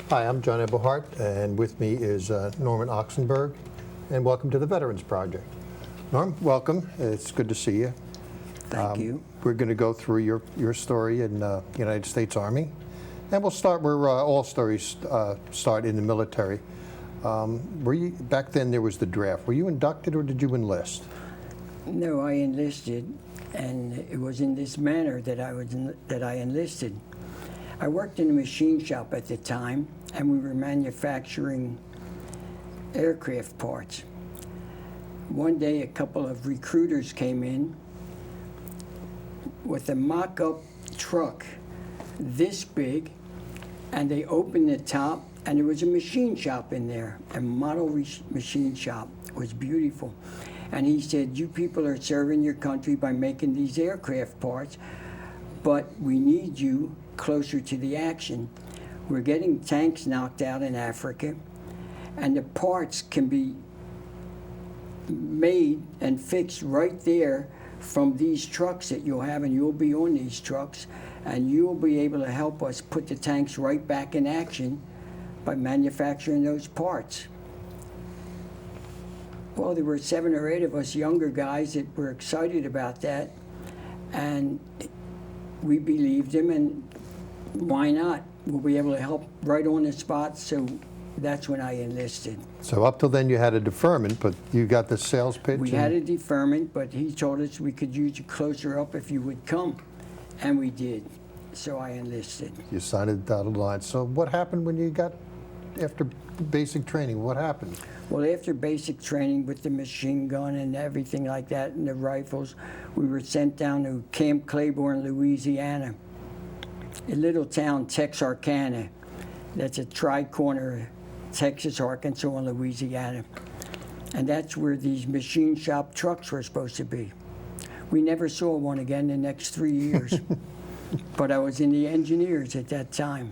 Hi, I'm John Eberhardt, and with me is Norman Oxenberg, and welcome to the Veterans Project. Norm, welcome. It's good to see you. Thank you. We're going to go through your story in the United States Army, and we'll start where all stories start, in the military. Were you, back then there was the draft. Were you inducted or did you enlist? No, I enlisted, and it was in this manner that I enlisted. I worked in a machine shop at the time, and we were manufacturing aircraft parts. One day, a couple of recruiters came in with a mock-up truck this big, and they opened the top, and there was a machine shop in there, a model machine shop. It was beautiful. And he said, "You people are serving your country by making these aircraft parts, but we need you closer to the action. We're getting tanks knocked out in Africa, and the parts can be made and fixed right there from these trucks that you'll have, and you'll be on these trucks, and you'll be able to help us put the tanks right back in action by manufacturing those parts." Well, there were 7 or 8 of us younger guys that were excited about that, and we believed him, and why not? We'll be able to help right on the spot, so that's when I enlisted. So up till then you had a deferment, but you got the sales pitch? We had a deferment, but he told us we could use you closer up if you would come, and we did. So I enlisted. You signed a dotted line. So what happened when you got, after basic training, what happened? Well, after basic training with the machine gun and everything like that, and the rifles, we were sent down to Camp Claiborne, Louisiana, a little town, Texarkana. That's a tri-corner, Texas, Arkansas, and Louisiana. And that's where these machine shop trucks were supposed to be. We never saw one again the next 3 years. But I was in the engineers at that time.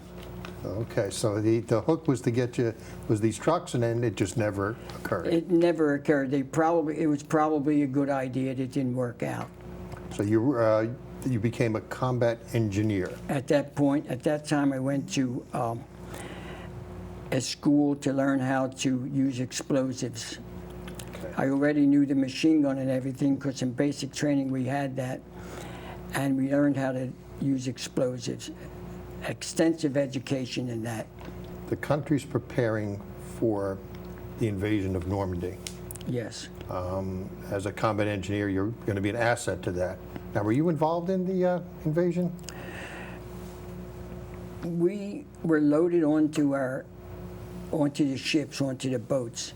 Okay, so the hook was to get you, was these trucks, and then it just never occurred. It never occurred. It was probably a good idea that didn't work out. So you became a combat engineer. At that time, I went to a school to learn how to use explosives. Okay. I already knew the machine gun and everything because in basic training we had that, and we learned how to use explosives. Extensive education in that. The country's preparing for the invasion of Normandy. Yes. As a combat engineer, you're going to be an asset to that. Now, were you involved in the invasion? We were loaded onto the ships, onto the boats,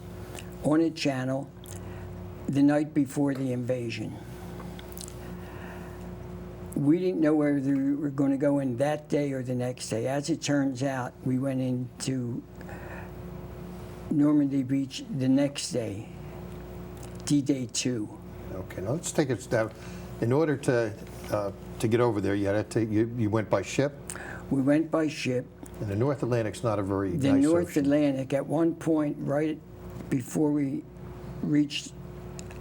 on a channel the night before the invasion. We didn't know whether we were going to go in that day or the next day. As it turns out, we went into Normandy Beach the next day, D-Day 2. Okay, now let's take it down. In order to get over there, you went by ship? We went by ship. And the North Atlantic's not a very The nice North ocean. Atlantic, at one point, right before we reached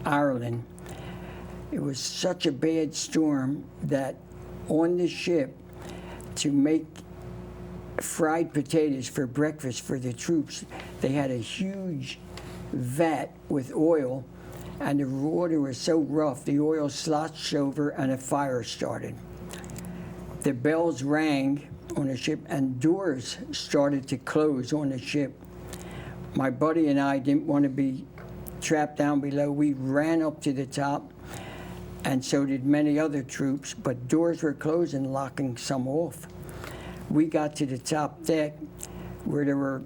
Ireland, it was such a bad storm that on the ship, to make fried potatoes for breakfast for the troops, they had a huge vat with oil, and the water was so rough, the oil sloshed over and a fire started. The bells rang on the ship, and doors started to close on the ship. My buddy and I didn't want to be trapped down below. We ran up to the top, and so did many other troops, but doors were closing, locking some off. We got to the top deck where there were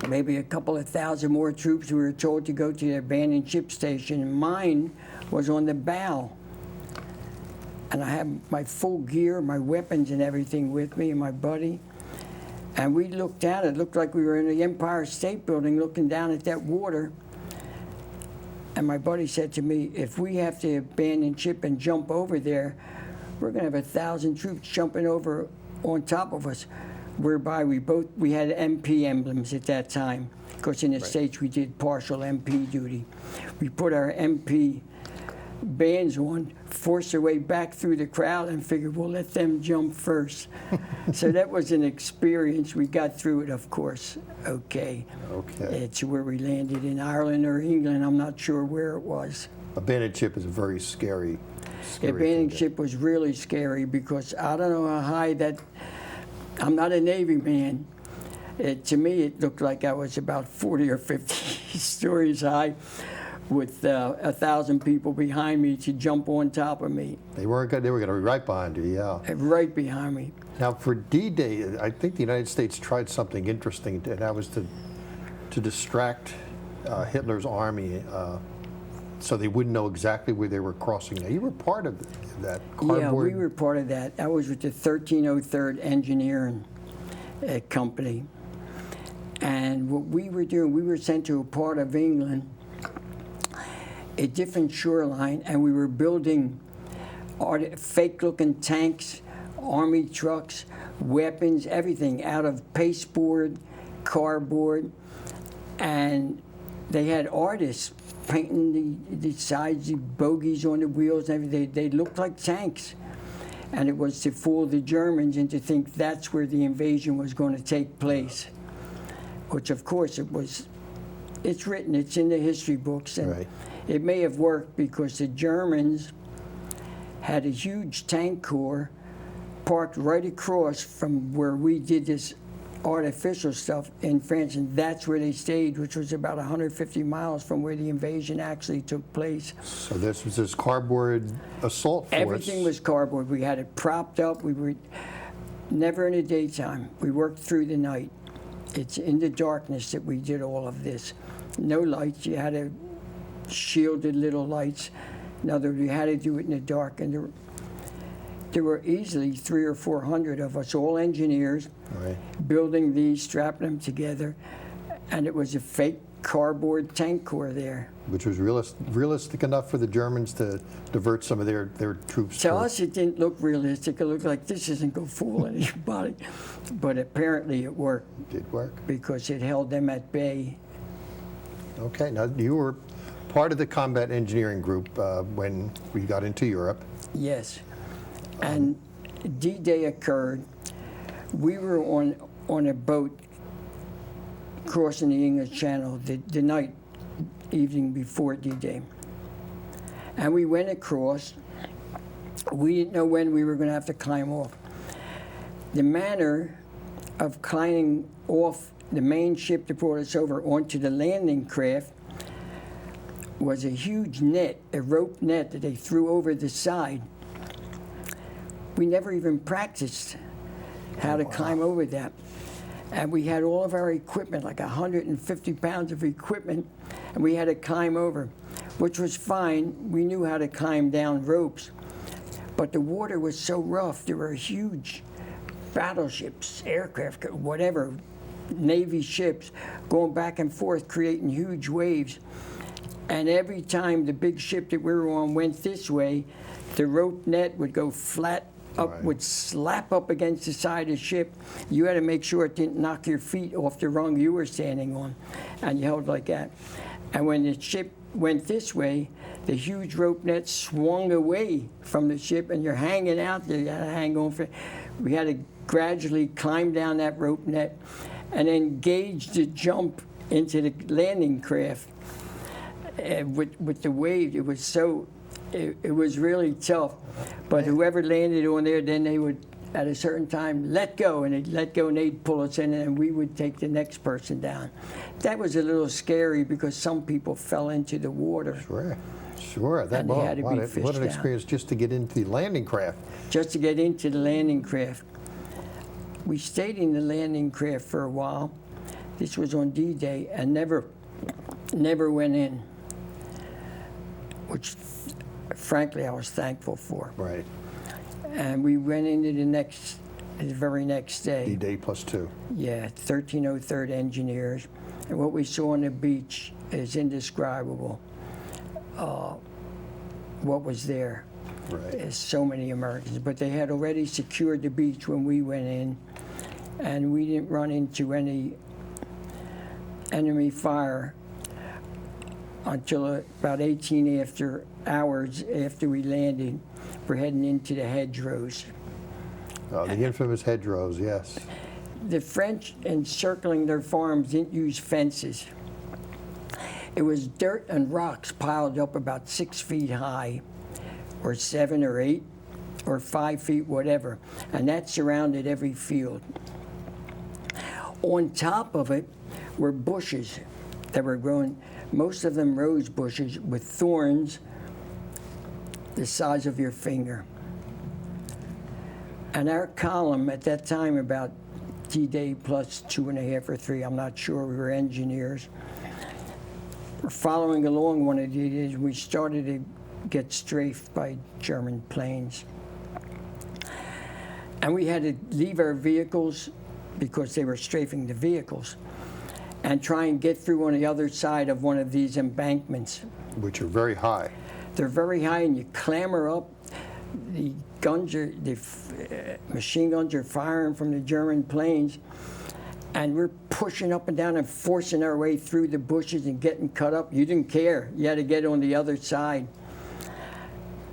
maybe a couple of thousand more troops. We were told to go to the abandoned ship station, and mine was on the bow. And I had my full gear, my weapons and everything with me, and my buddy. And we looked down, it looked like we were in the Empire State Building looking down at that water. And my buddy said to me, if we have to abandon ship and jump over there, we're going to have 1,000 troops jumping over on top of us. Whereby we had MP emblems at that time, because in the States we did partial MP duty. We put our MP bands on, forced their way back through the crowd and figured we'll let them jump first. So that was an experience. We got through it, of course, okay. Okay. It's where we landed in Ireland or England. I'm not sure where it was. Abandoned ship is a very scary The abandoned ship was really scary because I don't know how high that, I'm not a Navy man. To me, it looked like I was about 40 or 50 stories high with 1,000 people behind me to jump on top of me. They weren't good. They were going to be right behind you, yeah. Right behind me. Now, for D-Day, I think the United States tried something interesting, and that was to distract Hitler's army so they wouldn't know exactly where they were crossing. Now, you were part of that cardboard. Yeah, we were part of that. I was with the 1303rd Engineering Company. And what we were doing, we were sent to a part of England, a different shoreline, and we were building fake-looking tanks, army trucks, weapons, everything out of pasteboard, cardboard, and they had artists painting the sides, the bogies on the wheels, and everything. They looked like tanks, and it was to fool the Germans and to think that's where the invasion was going to take place, which of course it was. It's written, it's in the history books, and Right. It may have worked because the Germans had a huge tank corps parked right across from where we did this artificial stuff in France, and that's where they stayed, which was about 150 miles from where the invasion actually took place. So this was this cardboard assault force. Everything was cardboard. We had it propped up. We were never in the daytime. We worked through the night. It's in the darkness that we did all of this. No lights. You had to shielded little lights. In other words, you had to do it in the dark. And there were easily 300 or 400 of us, all engineers, Right. building these, strapping them together. And it was a fake cardboard tank corps there. Which was realistic enough for the Germans to divert some of their troops. To us, it didn't look realistic. It looked like this isn't going to fool anybody. But apparently it worked Did work. because it held them at bay. Okay, now you were part of the combat engineering group when we got into Europe. Yes. And D-Day occurred. We were on a boat crossing the English Channel the evening before D-Day. And we went across. We didn't know when we were going to have to climb off. The manner of climbing off the main ship that brought us over onto the landing craft was a huge net, a rope net that they threw over the side. We never even practiced how to climb over that. And we had all of our equipment, like 150 pounds of equipment, and we had to climb over, which was fine. We knew how to climb down ropes. But the water was so rough, there were huge battleships, aircraft, whatever, Navy ships, going back and forth, creating huge waves. And every time the big ship that we were on went this way, the rope net would go flat up, Right. would slap up against the side of the ship. You had to make sure it didn't knock your feet off the rung you were standing on, and you held like that. And when the ship went this way, the huge rope net swung away from the ship, and you're hanging out there. You had to hang on for. We had to gradually climb down that rope net, and then gauge the jump into the landing craft. With the wave, it was so. It was really tough, but whoever landed on there, then they would, at a certain time, let go, and they'd let go, and they'd pull us in, and we would take the next person down. That was a little scary because some people fell into the water. Sure. That, And they had to be what an fished out. experience just to get into the landing craft. Just to get into the landing craft. We stayed in the landing craft for a while. This was on D-Day, and never went in, which, frankly, I was thankful for. Right. And we went into the very next day. D-Day +2. Yeah, 1303rd Engineers. And what we saw on the beach is indescribable. What was there. Right. There's so many Americans. But they had already secured the beach when we went in, and we didn't run into any enemy fire until about 18 hours after we landed. We're heading into the hedgerows. Oh, the infamous hedgerows, yes. The French encircling their farms didn't use fences. It was dirt and rocks piled up about 6 feet high, or 7 or 8, or 5 feet, whatever. And that surrounded every field. On top of it were bushes that were growing, most of them rose bushes with thorns the size of your finger. And our column at that time, about D-Day plus 2.5 or 3, I'm not sure, we were engineers. We're following along one of these, we started to get strafed by German planes. And we had to leave our vehicles because they were strafing the vehicles and try and get through on the other side of one of these embankments. Which are very high. They're very high, and you clamber up. The machine guns are firing from the German planes, and we're pushing up and down and forcing our way through the bushes and getting cut up. You didn't care. You had to get on the other side.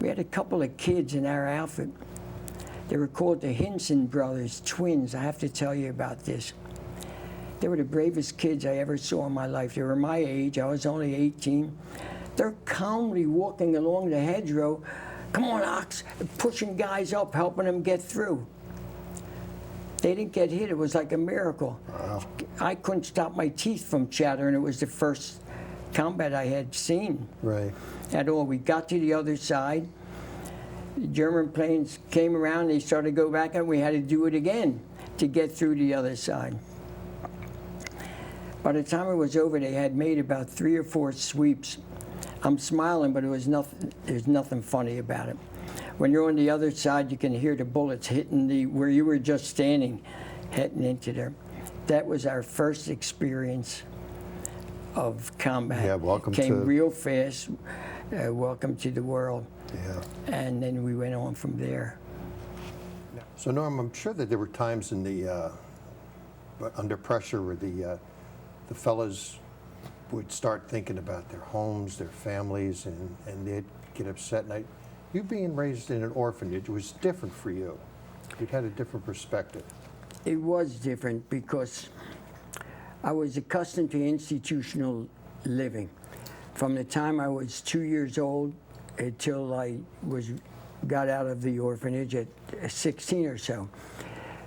We had a couple of kids in our outfit. They were called the Hinson brothers, twins. I have to tell you about this. They were the bravest kids I ever saw in my life. They were my age. I was only 18. They're calmly walking along the hedgerow. Come on, Ox, pushing guys up, helping them get through. They didn't get hit. It was like a miracle. Wow. I couldn't stop my teeth from chattering. It was the first combat I had seen Right. at all. We got to the other side. The German planes came around. They started to go back, and we had to do it again to get through the other side. By the time it was over, they had made about 3 or 4 sweeps. I'm smiling, but there's nothing funny about it. When you're on the other side, you can hear the bullets hitting where you were just standing, heading into there. That was our first experience of combat. Yeah, welcome Came to- real fast. Welcome to the world. Yeah. And then we went on from there. So Norm, I'm sure that there were times in the under pressure where the fellas would start thinking about their homes, their families, and they'd get upset. And you being raised in an orphanage was different for you. You had a different perspective. It was different because I was accustomed to institutional living. From the time I was 2 years old until I got out of the orphanage at 16 or so.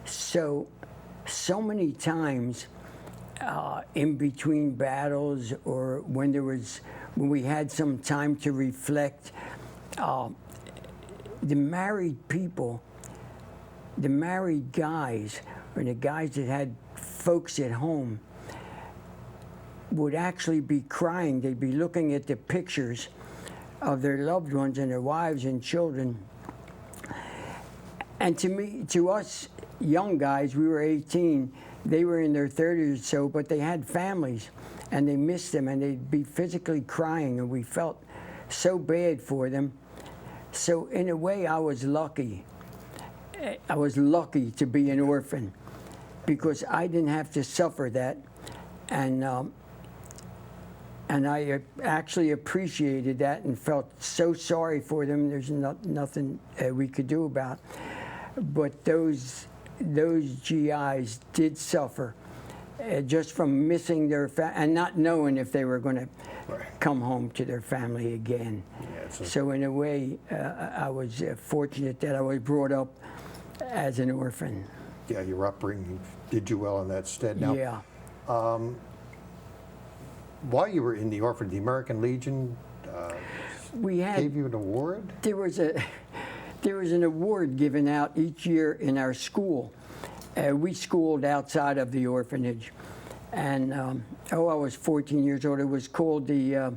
So many times in between battles, or when we had some time to reflect, the married people, the married guys, or the guys that had folks at home, would actually be crying. They'd be looking at the pictures of their loved ones and their wives and children. And to us young guys, we were 18, they were in their 30s or so, but they had families, and they missed them, and they'd be physically crying, and we felt so bad for them. So in a way, I was lucky. I was lucky to be an orphan because I didn't have to suffer that, and I actually appreciated that and felt so sorry for them. There's nothing we could do about. But those GIs did suffer just from missing their and not knowing if they were going to come home to their family again. Yeah, so in a way, I was fortunate that I was brought up as an orphan. Yeah, your upbringing did you well in that stead. Now, yeah. While you were in the orphanage, the American Legion gave you an award? There was an award given out each year in our school. We schooled outside of the orphanage. And, I was 14 years old. It was called the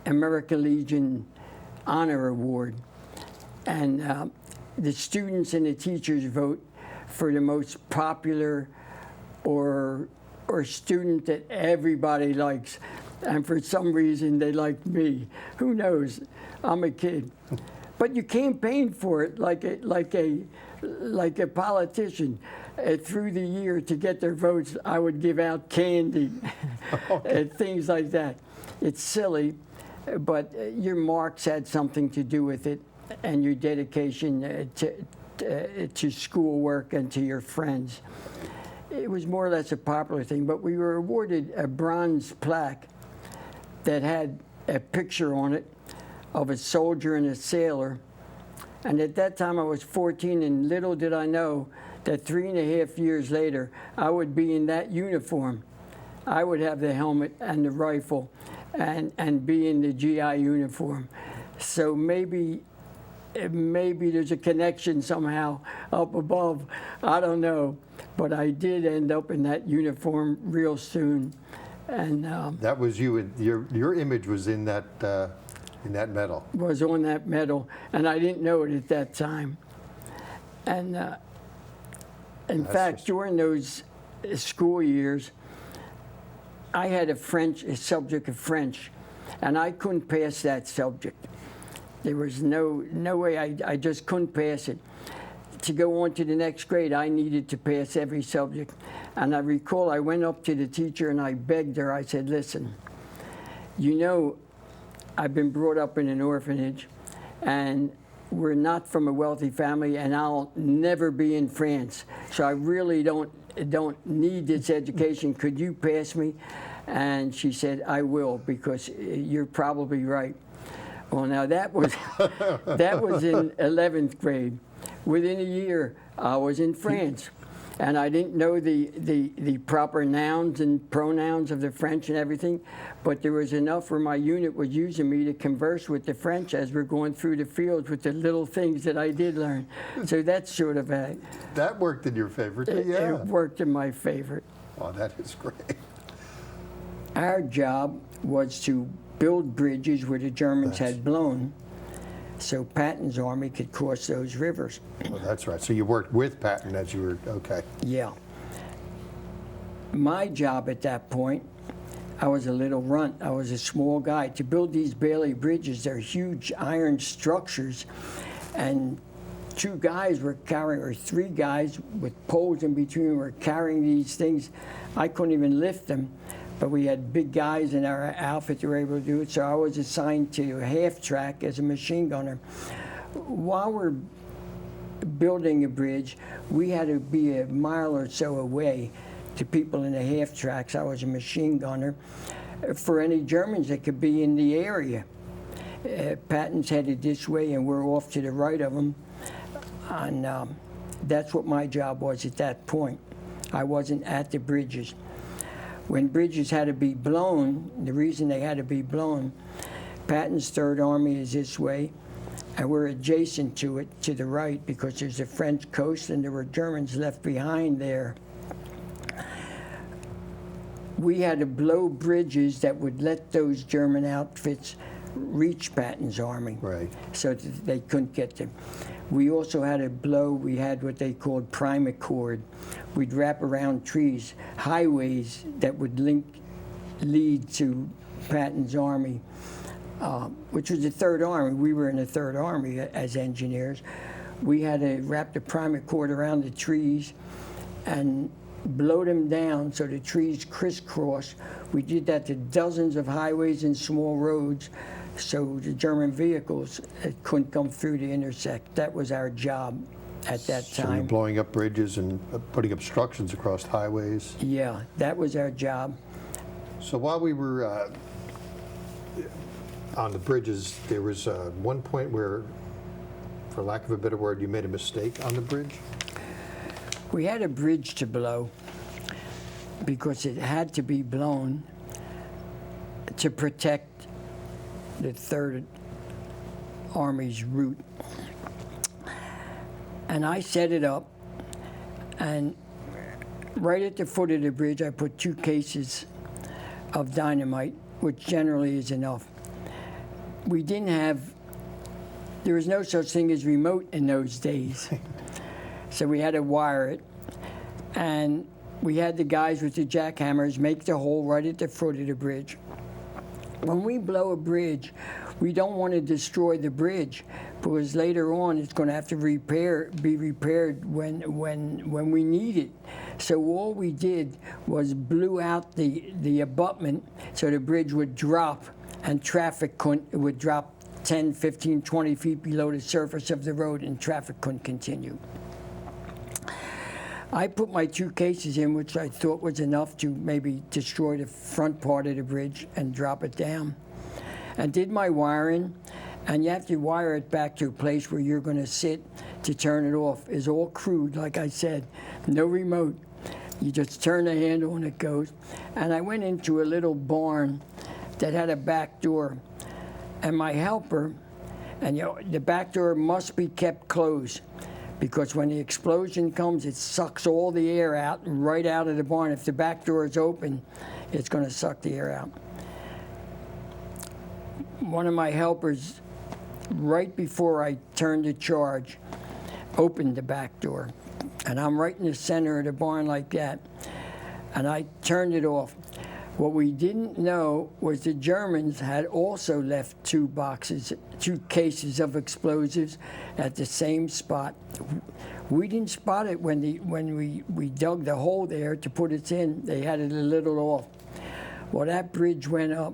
American Legion Honor Award. And the students and the teachers vote for the most popular or student that everybody likes. And for some reason, they liked me. Who knows? I'm a kid. But you campaigned for it like a politician. Through the year, to get their votes, I would give out candy and things like that. It's silly, but your marks had something to do with it, and your dedication to schoolwork and to your friends. It was more or less a popular thing, but we were awarded a bronze plaque that had a picture on it of a soldier and a sailor. And at that time I was 14, and little did I know that 3.5 years later I would be in that uniform. I would have the helmet and the rifle and be in the GI uniform. So maybe there's a connection somehow up above. I don't know. But I did end up in that uniform real soon. And that was you, and your image was in that medal. Was on that medal, and I didn't know it at that time. And in fact, during those school years, I had a subject of French, and I couldn't pass that subject. There was no way, I just couldn't pass it. To go on to the next grade, I needed to pass every subject. And I recall I went up to the teacher and I begged her. I said, listen, you know, I've been brought up in an orphanage, and we're not from a wealthy family, and I'll never be in France. So I really don't need this education. Could you pass me? And she said, I will, because you're probably right. Well, now that was in 11th grade. Within a year, I was in France, and I didn't know the proper nouns and pronouns of the French and everything, but there was enough where my unit was using me to converse with the French as we're going through the fields with the little things that I did learn. So that's sort of a... That worked in your favor, too, yeah. It worked in my favor. Oh, that is great. Our job was to build bridges where the Germans had blown, so Patton's army could cross those rivers. Oh, that's right. So you worked with Patton as you were, okay. Yeah. My job at that point, I was a little runt. I was a small guy. To build these Bailey bridges, they're huge iron structures, and 2 guys were carrying, or 3 guys with poles in between were carrying these things. I couldn't even lift them, but we had big guys in our outfit that were able to do it, so I was assigned to half-track as a machine gunner. While we're building a bridge, we had to be a mile or so away to people in the half-tracks. I was a machine gunner for any Germans that could be in the area. Patton's headed this way, and we're off to the right of them. And that's what my job was at that point. I wasn't at the bridges. When bridges had to be blown, the reason they had to be blown, Patton's Third Army is this way, and we're adjacent to it, to the right, because there's a French coast and there were Germans left behind there. We had to blow bridges that would let those German outfits reach Patton's army, Right. so that they couldn't get them. We also had to blow, we had what they called primacord. We'd wrap around trees, highways that would lead to Patton's army, which was the Third Army. We were in the Third Army as engineers. We had to wrap the primacord around the trees and blow them down so the trees crisscross. We did that to dozens of highways and small roads, so the German vehicles couldn't come through to intersect. That was our job at that So you're time. blowing up bridges and putting obstructions across highways. Yeah, that was our job. So while we were on the bridges, there was one point where, for lack of a better word, you made a mistake on the bridge? We had a bridge to blow because it had to be blown to protect the Third Army's route. And I set it up, and right at the foot of the bridge I put 2 cases of dynamite, which generally is enough. We didn't have, there was no such thing as remote in those days. So we had to wire it, and we had the guys with the jackhammers make the hole right at the foot of the bridge. when we blow a bridge, we don't want to destroy the bridge because later on it's going to have to be repaired when we need it. So all we did was blew out the abutment so the bridge would drop and traffic would drop 10, 15, 20 feet below the surface of the road and traffic couldn't continue. I put my 2 cases in, which I thought was enough to maybe destroy the front part of the bridge and drop it down. And did my wiring, and you have to wire it back to a place where you're going to sit to turn it off. It's all crude, like I said, no remote. You just turn the handle and it goes. And I went into a little barn that had a back door. And my helper, and the back door must be kept closed, because when the explosion comes, it sucks all the air out, right out of the barn. If the back door is open, it's going to suck the air out. One of my helpers, right before I turned the charge, opened the back door. And I'm right in the center of the barn like that. And I turned it off. What we didn't know was the Germans had also left 2 cases of explosives at the same spot. We didn't spot it when we dug the hole there to put it in. They had it a little off. Well, that bridge went up.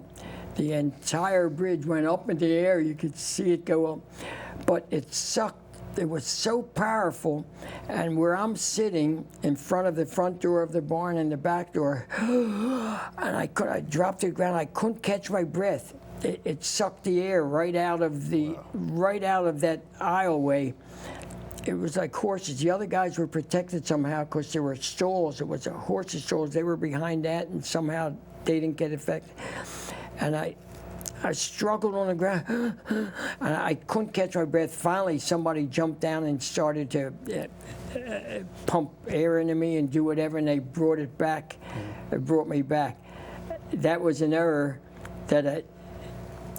The entire bridge went up in the air. You could see it go up. But it sucked. It was so powerful, and where I'm sitting in front of the front door of the barn and the back door, and I dropped to the ground. I couldn't catch my breath. It sucked the air right out of that aisleway. It was like horses. The other guys were protected somehow because there were stalls. It was a horses' stalls. They were behind that, and somehow they didn't get affected. And I struggled on the ground, and I couldn't catch my breath. Finally, somebody jumped down and started to pump air into me and do whatever, and they brought it back. It brought me back. That was an error that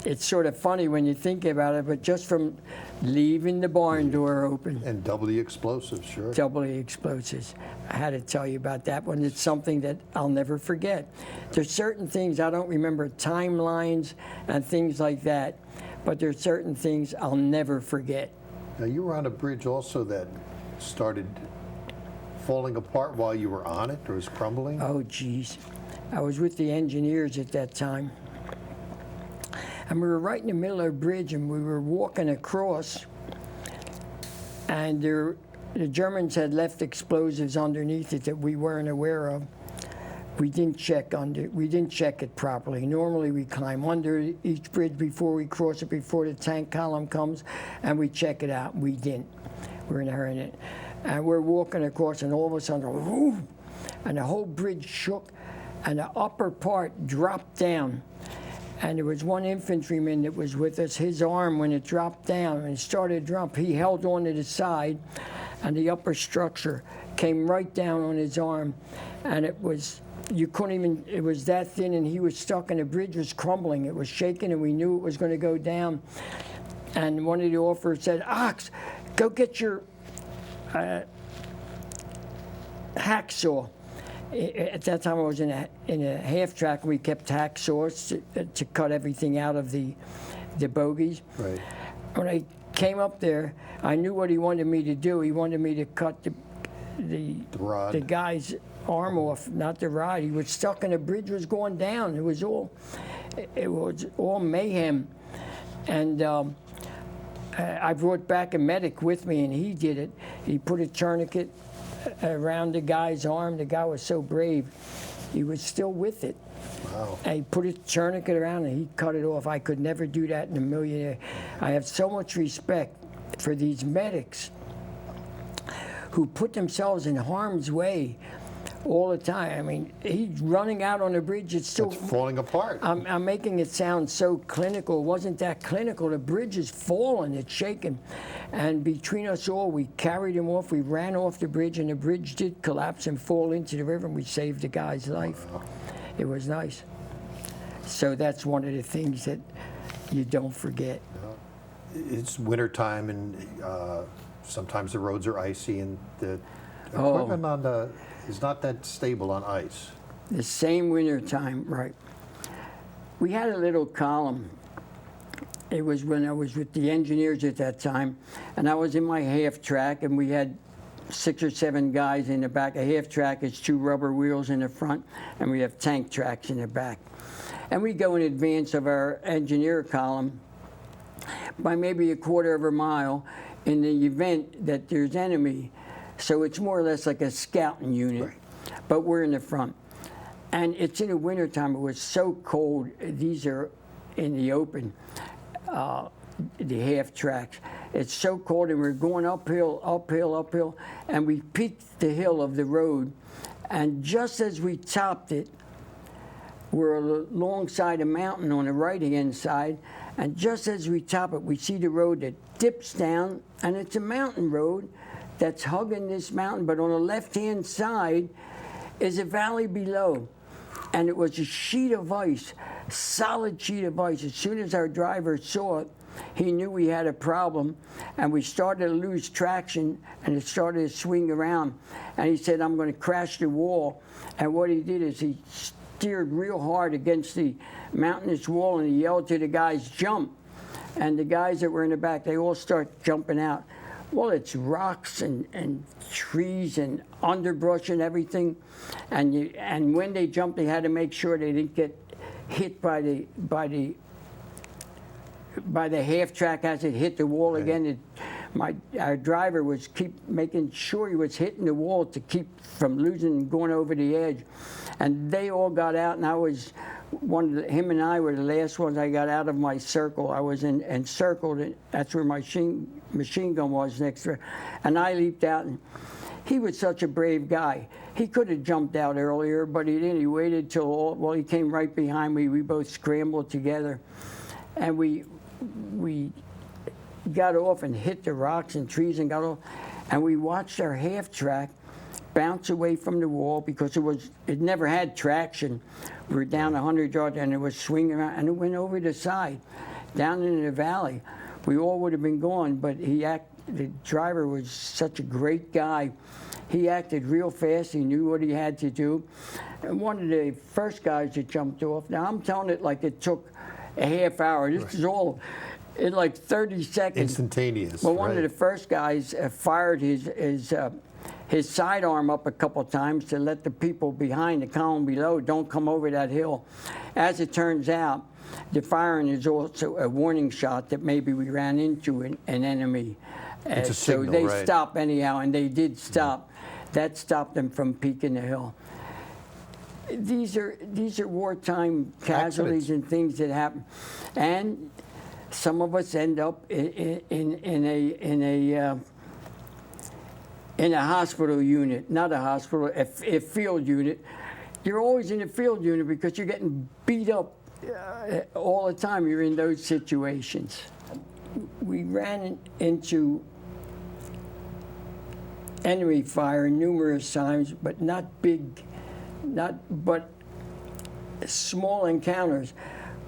it's sort of funny when you think about it, but just from leaving the barn door open. And double the explosives, sure. Double the explosives. I had to tell you about that one. It's something that I'll never forget. There's certain things I don't remember, timelines and things like that, but there's certain things I'll never forget. Now, you were on a bridge also that started falling apart while you were on it, or was crumbling? Oh, geez. I was with the engineers at that time. And we were right in the middle of the bridge, and we were walking across, and the Germans had left explosives underneath it that we weren't aware of. We didn't check it properly. Normally we climb under each bridge before we cross it, before the tank column comes, and we check it out. We didn't. We're in a hurry. And we're walking across, and all of a sudden, whoosh, and the whole bridge shook, and the upper part dropped down. And there was one infantryman that was with us. His arm, when it dropped down and it started to drop, he held on to the side, and the upper structure came right down on his arm. And it was, you couldn't even, it was that thin, and he was stuck, and the bridge was crumbling. It was shaking, and we knew it was going to go down. And one of the officers said, "Ox, go get your hacksaw." At that time, I was in a half track, and we kept hacksaws to cut everything out of the bogies. Right. When I came up there, I knew what he wanted me to do. He wanted me to cut the guy's arm off, not the rod. He was stuck, and the bridge was going down. It was all mayhem. And I brought back a medic with me, and he did it. He put a tourniquet around the guy's arm. The guy was so brave. He was still with it. Wow. And he put a tourniquet around, and he cut it off. I could never do that in a million years. I have so much respect for these medics who put themselves in harm's way all the time. I mean, he's running out on the bridge. It's still falling apart. I'm making it sound so clinical. It wasn't that clinical. The bridge is falling. It's shaking. And between us all, we carried him off. We ran off the bridge, and the bridge did collapse and fall into the river, and we saved the guy's life. Wow. It was nice. So that's one of the things that you don't forget. It's wintertime, and sometimes the roads are icy, and the equipment is not that stable on ice. The same winter time, right. we had a little column. It was when I was with the engineers at that time, and I was in my half track, and we had 6 or 7 guys in the back. A half track is 2 rubber wheels in the front, and we have tank tracks in the back. And we go in advance of our engineer column by maybe a quarter of a mile in the event that there's enemy. So it's more or less like a scouting unit, Right. but we're in the front. And it's in the wintertime. It was so cold. These are in the open, the half tracks. It's so cold, and we're going uphill, uphill, uphill, and we peaked the hill of the road. And just as we topped it, we're alongside a mountain on the right-hand side, and just as we top it, we see the road that dips down, and it's a mountain road that's hugging this mountain, but on the left-hand side is a valley below. And it was a sheet of ice, solid sheet of ice. As soon as our driver saw it, he knew we had a problem, and we started to lose traction, and it started to swing around. And he said, I'm going to crash the wall. And what he did is he steered real hard against the mountainous wall, and he yelled to the guys, jump. And the guys that were in the back, they all start jumping out. Well, it's rocks and trees and underbrush and everything. And when they jumped, they had to make sure they didn't get hit by the half track as it hit the wall again. Our driver was keep making sure he was hitting the wall to keep from losing and going over the edge. And they all got out, and I was him and I were the last ones I got out of my circle. I was encircled, and that's where my machine gun was next to it. And I leaped out, and he was such a brave guy. He could have jumped out earlier, but he didn't. He waited till, he came right behind me. We both scrambled together, and we got off and hit the rocks and trees and got off, and we watched our half track bounce away from the wall because it never had traction. We were down 100 yards, and it was swinging around, and it went over the side, down into the valley. We all would have been gone, but the driver was such a great guy. He acted real fast. He knew what he had to do. And one of the first guys that jumped off, now I'm telling it like it took a half hour. This is all in like 30 seconds. Instantaneous. Well, one right. of the first guys fired his sidearm up a couple times to let the people behind the column below don't come over that hill. As it turns out, the firing is also a warning shot that maybe we ran into an enemy. It's a so signal, they right. stopped anyhow, and they did stop. That stopped them from peaking the hill. These are wartime casualties and things that happen, and some of us end up in a hospital unit, not a hospital, a field unit. You're always in a field unit because you're getting beat up all the time. You're in those situations. We ran into enemy fire numerous times, but but small encounters.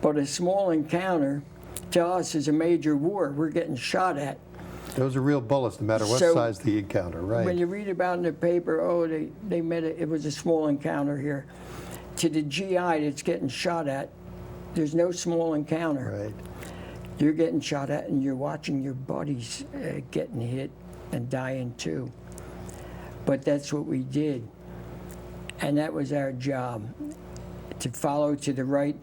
But a small encounter to us is a major war. We're getting shot at. Those are real bullets, no matter what So, size the encounter, right? When you read about in the paper, they met it was a small encounter here. To the GI that's getting shot at, there's no small encounter. Right. You're getting shot at, and you're watching your buddies getting hit and dying too. But that's what we did, and that was our job, to follow to the right.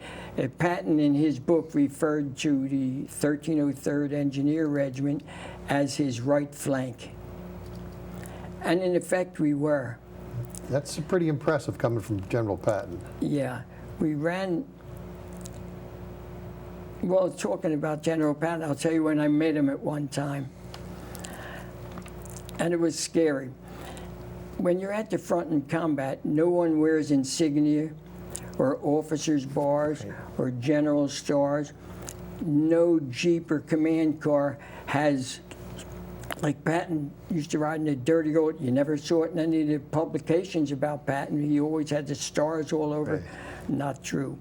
Patton, in his book, referred to the 1303rd Engineer Regiment as his right flank. And in effect, we were. That's pretty impressive coming from General Patton. Yeah, we ran. Well, talking about General Patton, I'll tell you when I met him at one time. And it was scary. When you're at the front in combat, no one wears insignia or officers' bars or general stars. No Jeep or command car has, like Patton used to ride in a dirty old, you never saw it in any of the publications about Patton. He always had the stars all over. Right. Not true.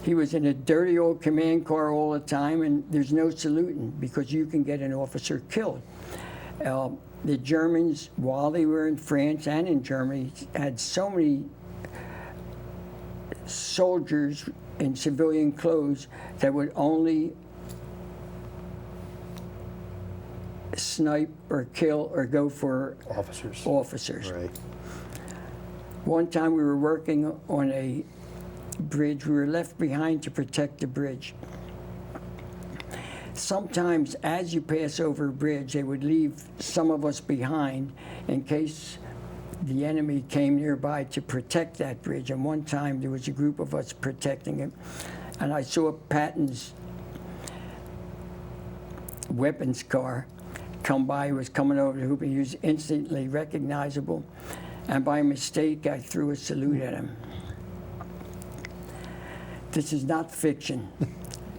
He was in a dirty old command car all the time, and there's no saluting because you can get an officer killed. The Germans, while they were in France and in Germany, had so many soldiers in civilian clothes that would only snipe or kill or go for officers. Right. One time we were working on a bridge. We were left behind to protect the bridge. Sometimes as you pass over a bridge, they would leave some of us behind in case the enemy came nearby to protect that bridge. And one time there was a group of us protecting it, and I saw Patton's weapons car come by. He was coming over the hoop, and he was instantly recognizable. And by mistake, I threw a salute at him. This is not fiction.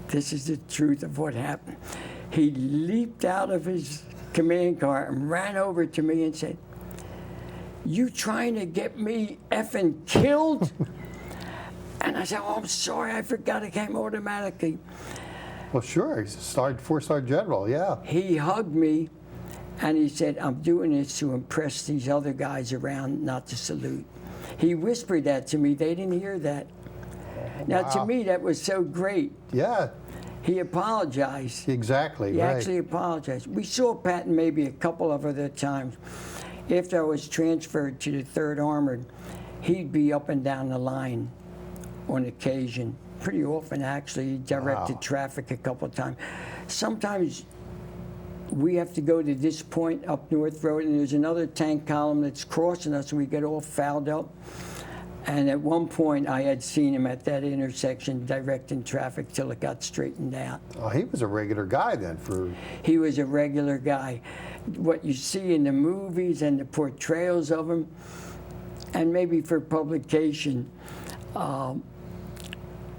This is the truth of what happened. He leaped out of his command car and ran over to me and said, "You trying to get me effing killed?" And I said, "Oh, I'm sorry, I forgot it came automatically." Well, sure, he's a four-star general, yeah. He hugged me and he said, "I'm doing this to impress these other guys around, not to salute." He whispered that to me. They didn't hear that. Now, to me, that was so great. Yeah. He apologized. Exactly, He right. actually apologized. We saw Patton maybe a couple of other times. After I was transferred to the 3rd Armored, he'd be up and down the line on occasion. Pretty often, actually. He directed Wow. traffic a couple of times. Sometimes we have to go to this point up North Road, and there's another tank column that's crossing us, and we get all fouled up. And at one point, I had seen him at that intersection directing traffic till it got straightened out. Oh, he was a regular guy then for... He was a regular guy. What you see in the movies and the portrayals of him, and maybe for publication,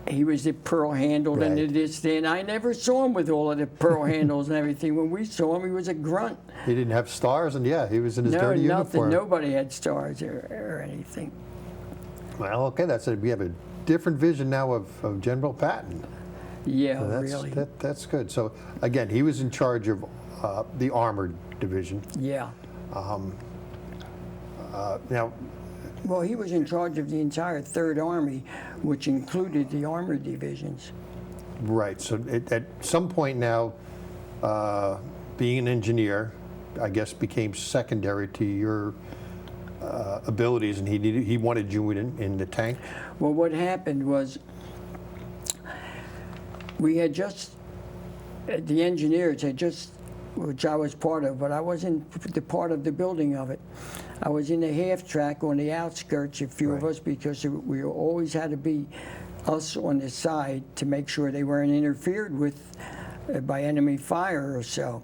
he was the pearl handled and Right. this thing. I never saw him with all of the pearl handles and everything. When we saw him, he was a grunt. He didn't have stars, and yeah, he was in his No, dirty nothing. uniform. Nobody had stars or anything. Well, okay, that's it. We have a different vision now of General Patton. Yeah, So that's, really. that's good. So, again, he was in charge of the Armored Division. Yeah. Now, Well, he was in charge of the entire 3rd Army, which included the armored divisions. right, so at some point now, being an engineer, I guess, became secondary to your abilities, and he wanted you in the tank. Well, what happened was we had just, the engineers had just, which I was part of, but I wasn't the part of the building of it. I was in the half track on the outskirts, a few of Right. us, because we always had to be us on the side to make sure they weren't interfered with by enemy fire or so.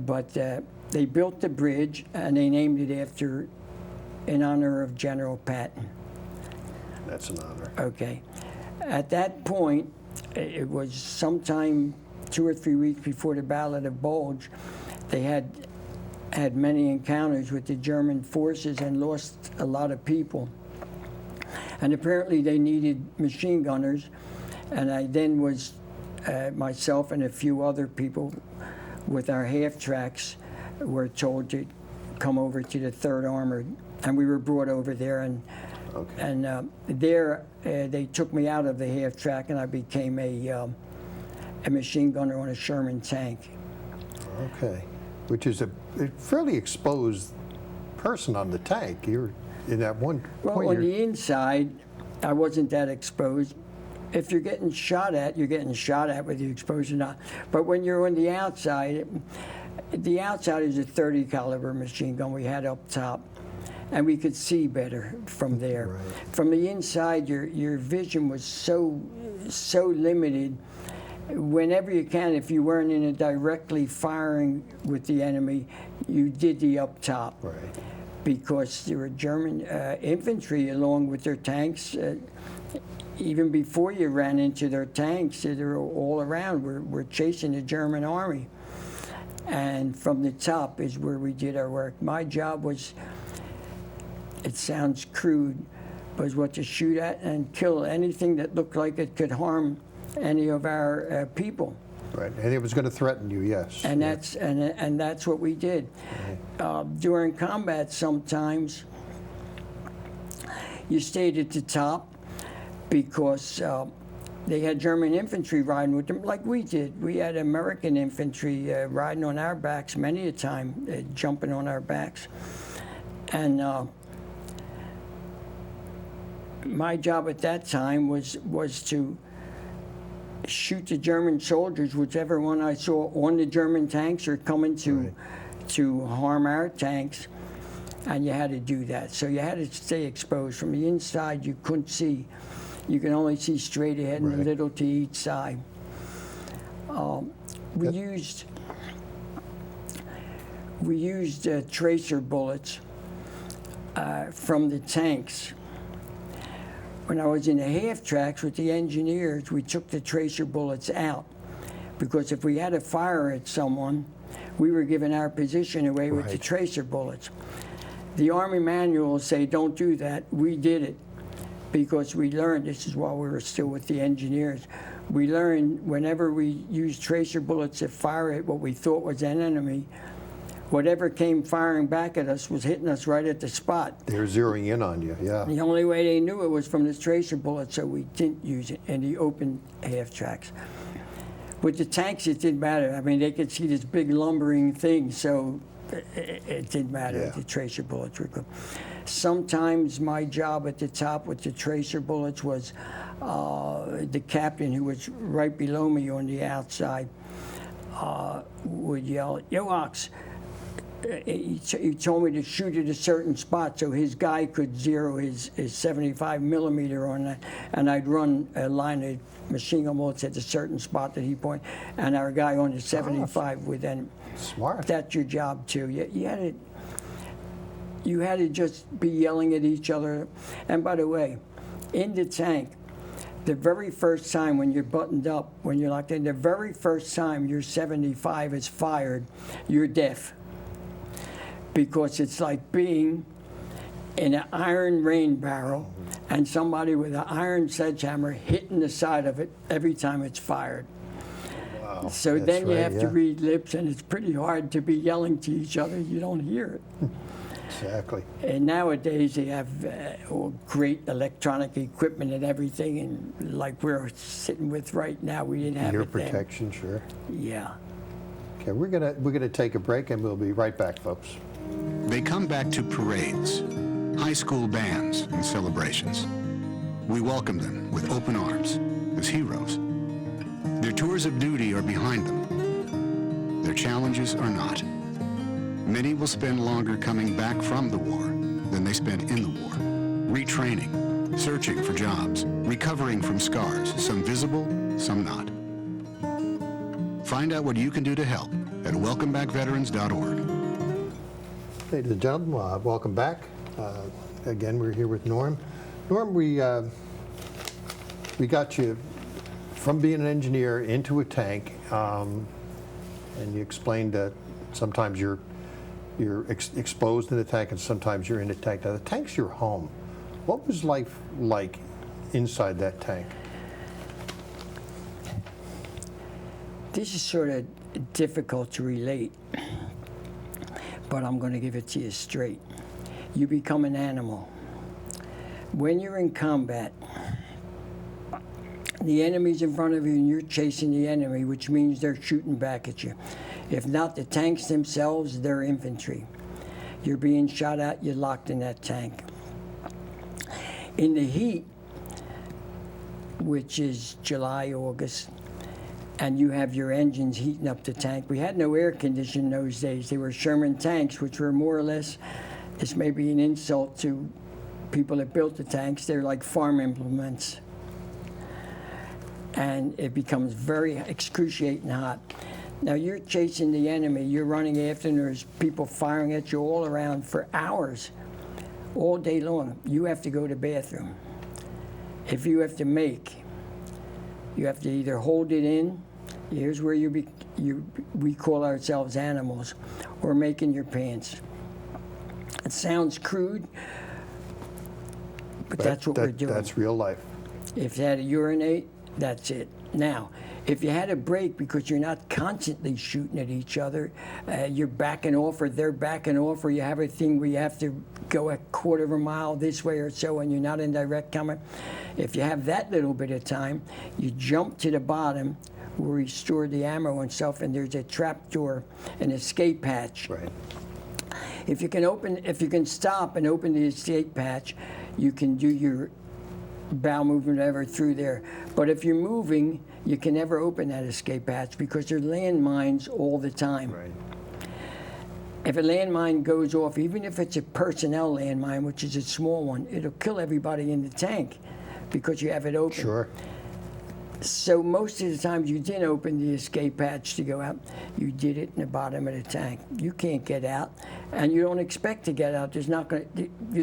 But they built the bridge, and they named it after, in honor of General Patton. That's an honor. Okay. At that point, it was sometime 2 or 3 weeks before the Battle of the Bulge. They had many encounters with the German forces and lost a lot of people. And apparently they needed machine gunners, and I then was, myself and a few other people with our half tracks were told to come over to the 3rd Armored, and we were brought over there, and Okay. and there they took me out of the half track, and I became a machine gunner on a Sherman tank. Okay. Which is a fairly exposed person on the tank. You're in that one Well, point. on the inside, I wasn't that exposed. If you're getting shot at, you're getting shot at whether you're exposed or not. But when you're on the outside is a 30 caliber machine gun we had up top, and we could see better from there. Right. From the inside, your vision was so limited. Whenever you can, if you weren't in a directly firing with the enemy, you did the up top. Right. Because there were German infantry along with their tanks. Even before you ran into their tanks, they were all around. We're chasing the German army. And from the top is where we did our work. My job was, it sounds crude, was what to shoot at and kill anything that looked like it could harm any of our people. Right. And it was going to threaten you, yes. And Yeah. that's what we did. During combat, sometimes you stayed at the top, because they had German infantry riding with them like we did. We had American infantry riding on our backs many a time, jumping on our backs. And my job at that time was to shoot the German soldiers, whichever one I saw on the German tanks or coming to harm our tanks. And you had to do that. So you had to stay exposed. From the inside, you couldn't see. You can only see straight ahead and a little to each side. We used tracer bullets from the tanks. When I was in the half tracks with the engineers, we took the tracer bullets out because if we had to fire at someone, we were giving our position away with the tracer bullets. The Army manuals say don't do that. We did it because we learned, this is while we were still with the engineers, we learned whenever we used tracer bullets to fire at what we thought was an enemy, whatever came firing back at us was hitting us right at the spot. They were zeroing in on you, yeah. The only way they knew it was from the tracer bullet, so we didn't use it in the open half tracks. With the tanks, it didn't matter. I mean, they could see this big lumbering thing, so it didn't matter. Yeah. The tracer bullets were good. Sometimes my job at the top with the tracer bullets was the captain, who was right below me on the outside, would yell, "Yo, Ox!" He told me to shoot at a certain spot so his guy could zero his 75 millimeter on that, and I'd run a line of machine gun bullets at a certain spot that he pointed, and our guy on the 75 would then. Smart. That's your job too. You had to just be yelling at each other. And by the way, in the tank, the very first time when you're buttoned up, when you're locked in, the very first time your 75 is fired, you're deaf. Because it's like being in an iron rain barrel and somebody with an iron sledgehammer hitting the side of it every time it's fired. Wow. So That's then you right, have to read lips, and it's pretty hard to be yelling to each other. You don't hear it. Exactly. And nowadays they have great electronic equipment and everything, and like we're sitting with right now, we didn't have Ear it then. protection, sure. Yeah. Okay, we're gonna take a break, and we'll be right back, folks. They come back to parades, high school bands, and celebrations. We welcome them with open arms as heroes. Their tours of duty are behind them. Their challenges are not. Many will spend longer coming back from the war than they spent in the war, retraining, searching for jobs, recovering from scars, some visible, some not. Find out what you can do to help at welcomebackveterans.org. Ladies and gentlemen, welcome back. Again, we're here with Norm. Norm, we got you from being an engineer into a tank, and you explained that sometimes you're exposed in the tank and sometimes you're in the tank. Now, the tank's your home. What was life like inside that tank? This is sort of difficult to relate, but I'm going to give it to you straight. You become an animal. When you're in combat, the enemy's in front of you and you're chasing the enemy, which means they're shooting back at you. If not the tanks themselves, they're infantry. You're being shot at, you're locked in that tank. In the heat, which is July, August, and you have your engines heating up the tank. We had no air conditioning in those days. They were Sherman tanks, which were more or less, this may be an insult to people that built the tanks, they're like farm implements. And it becomes very excruciating hot. Now you're chasing the enemy, you're running after them, there's people firing at you all around for hours, all day long. You have to go to the bathroom. If you have to make, you have to either hold it in, here's where we call ourselves animals, or making your pants. It sounds crude, but that's what we're doing. That's real life. If they had to urinate, that's it. Now, if you had a break because you're not constantly shooting at each other, you're backing off or they're backing off, or you have a thing where you have to go a quarter of a mile this way or so and you're not in direct combat. If you have that little bit of time, you jump to the bottom where we store the ammo and stuff, and there's a trap door, an escape hatch. Right. If you can stop and open the escape hatch, you can do your bow movement ever through there. But if you're moving, you can never open that escape hatch because there are landmines all the time. Right. If a landmine goes off, even if it's a personnel landmine, which is a small one, it'll kill everybody in the tank because you have it open. Sure. So most of the times you didn't open the escape hatch to go out, you did it in the bottom of the tank. You can't get out, and you don't expect to get out. There's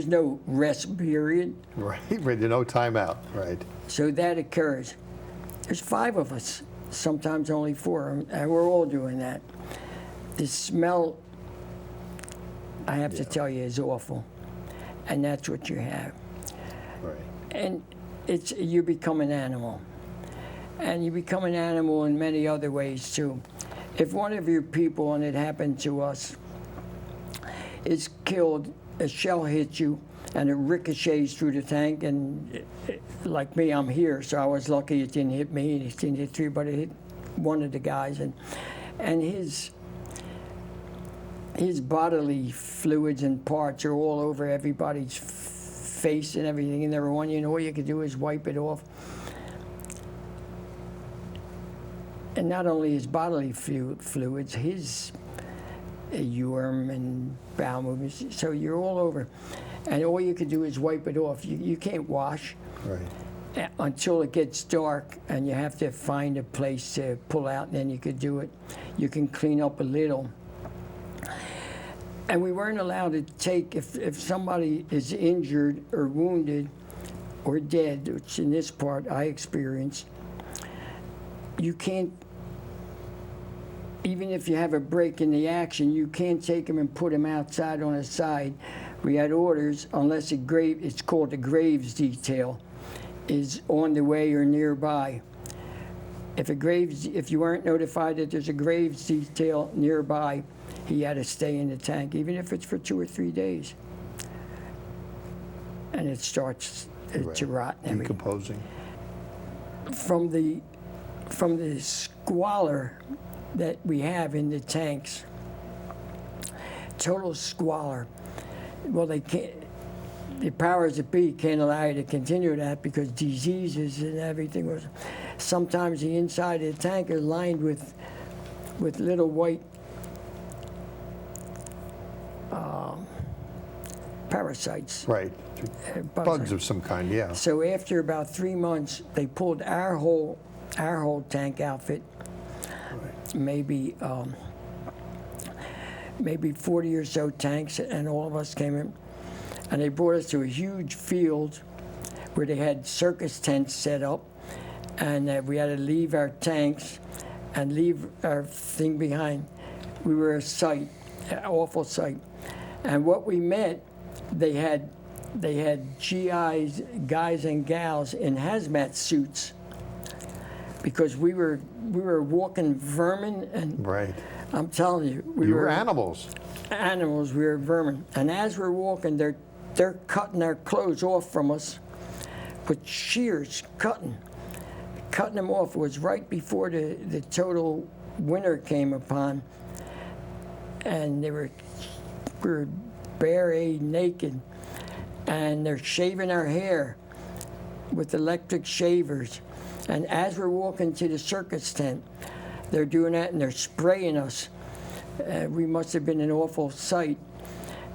no rest period. Right. There's no timeout. Right. So that occurs. There's 5 of us, sometimes only 4, and we're all doing that. The smell, I have to tell you, is awful, and that's what you have. Right. And you become an animal. And you become an animal in many other ways too. If one of your people, and it happened to us, is killed, a shell hits you, and it ricochets through the tank, and like me, I'm here, so I was lucky it didn't hit me, it didn't hit 3, but it hit one of the guys, and his bodily fluids and parts are all over everybody's face and everything, and everyone, all you can do is wipe it off. And not only his bodily fluids, his urine and bowel movements, so you're all over. And all you can do is wipe it off. You can't wash until it gets dark, and you have to find a place to pull out, and then you could do it. You can clean up a little. And we weren't allowed to take, if somebody is injured or wounded or dead, which in this part I experienced, you can't, even if you have a break in the action, you can't take them and put them outside on a side. We had orders, unless it's called a graves detail, is on the way or nearby. If you weren't notified that there's a graves detail nearby, he had to stay in the tank, even if it's for 2 or 3 days. And it starts to rot and everything. Decomposing. From the squalor that we have in the tanks, total squalor. Well, they can't. The powers that be can't allow you to continue that because diseases and everything was. Sometimes the inside of the tank is lined with little white parasites. Right. Bugs of some kind. Yeah. So after about 3 months, they pulled our whole tank outfit. Maybe 40 or so tanks, and all of us came in, and they brought us to a huge field where they had circus tents set up, and we had to leave our tanks and leave our thing behind. We were a sight, an awful sight. And what we met, they had GIs, guys and gals in hazmat suits, because we were walking vermin, and Right. I'm telling you, You were animals. Animals, we were vermin. And as we're walking, they're cutting our clothes off from us with shears, cutting them off. It was right before the total winter came upon, and we were bare, naked, and they're shaving our hair with electric shavers. And as we're walking to the circus tent, they're doing that, and they're spraying us. We must have been an awful sight.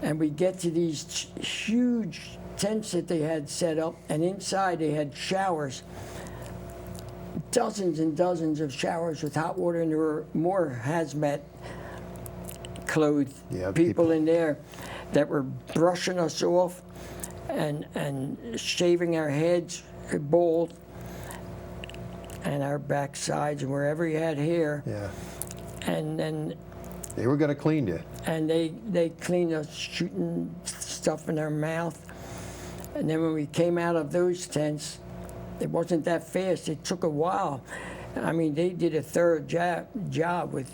And we get to these huge tents that they had set up, and inside they had showers, dozens and dozens of showers with hot water, and there were more hazmat clothed people in there that were brushing us off and shaving our heads bald, and our backsides, and wherever you had hair. Yeah. And then They were going to clean you. and they cleaned us, shooting stuff in our mouth. And then when we came out of those tents, it wasn't that fast. It took a while. I mean, they did a thorough job with,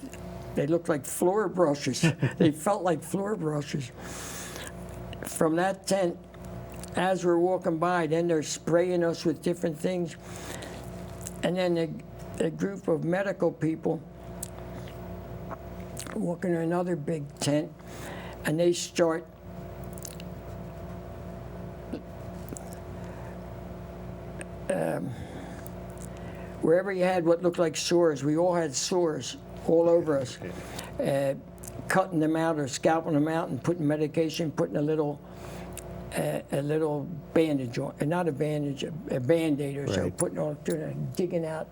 they looked like floor brushes. They felt like floor brushes. From that tent, as we're walking by, then they're spraying us with different things. And then a group of medical people walk in another big tent, and they start wherever you had what looked like sores. We all had sores all over us. Cutting them out or scalping them out and putting medication, putting a little bandage on, not a bandage, a Band-Aid or so, Right. putting on, digging out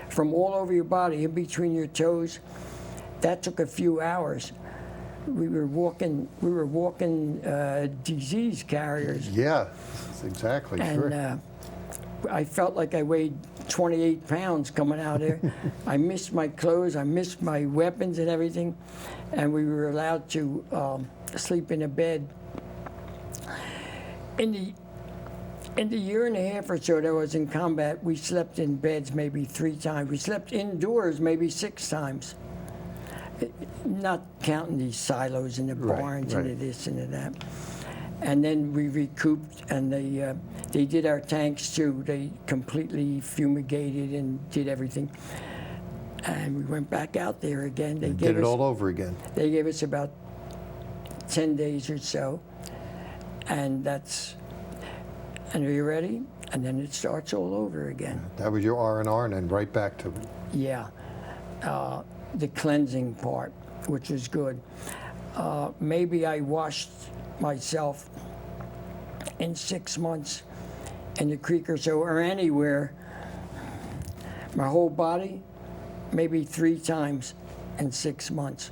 from all over your body, in between your toes. That took a few hours. We were walking disease carriers. Yeah, exactly, sure. And I felt like I weighed 28 pounds coming out there. I missed my clothes, I missed my weapons and everything, and we were allowed to sleep in a bed. In the year and a half or so that I was in combat, we slept in beds maybe 3 times. We slept indoors maybe 6 times. Not counting these silos and the Right, barns right. and the this and the that. And then we recouped, and they did our tanks too. They completely fumigated and did everything. And we went back out there again. They Did it all over again. They gave us about 10 days or so, and are you ready? And then it starts all over again. That was your R&R, and then right back to Yeah, the cleansing part, which was good. Maybe I washed myself in 6 months in the creek or so, or anywhere. My whole body, maybe 3 times in 6 months.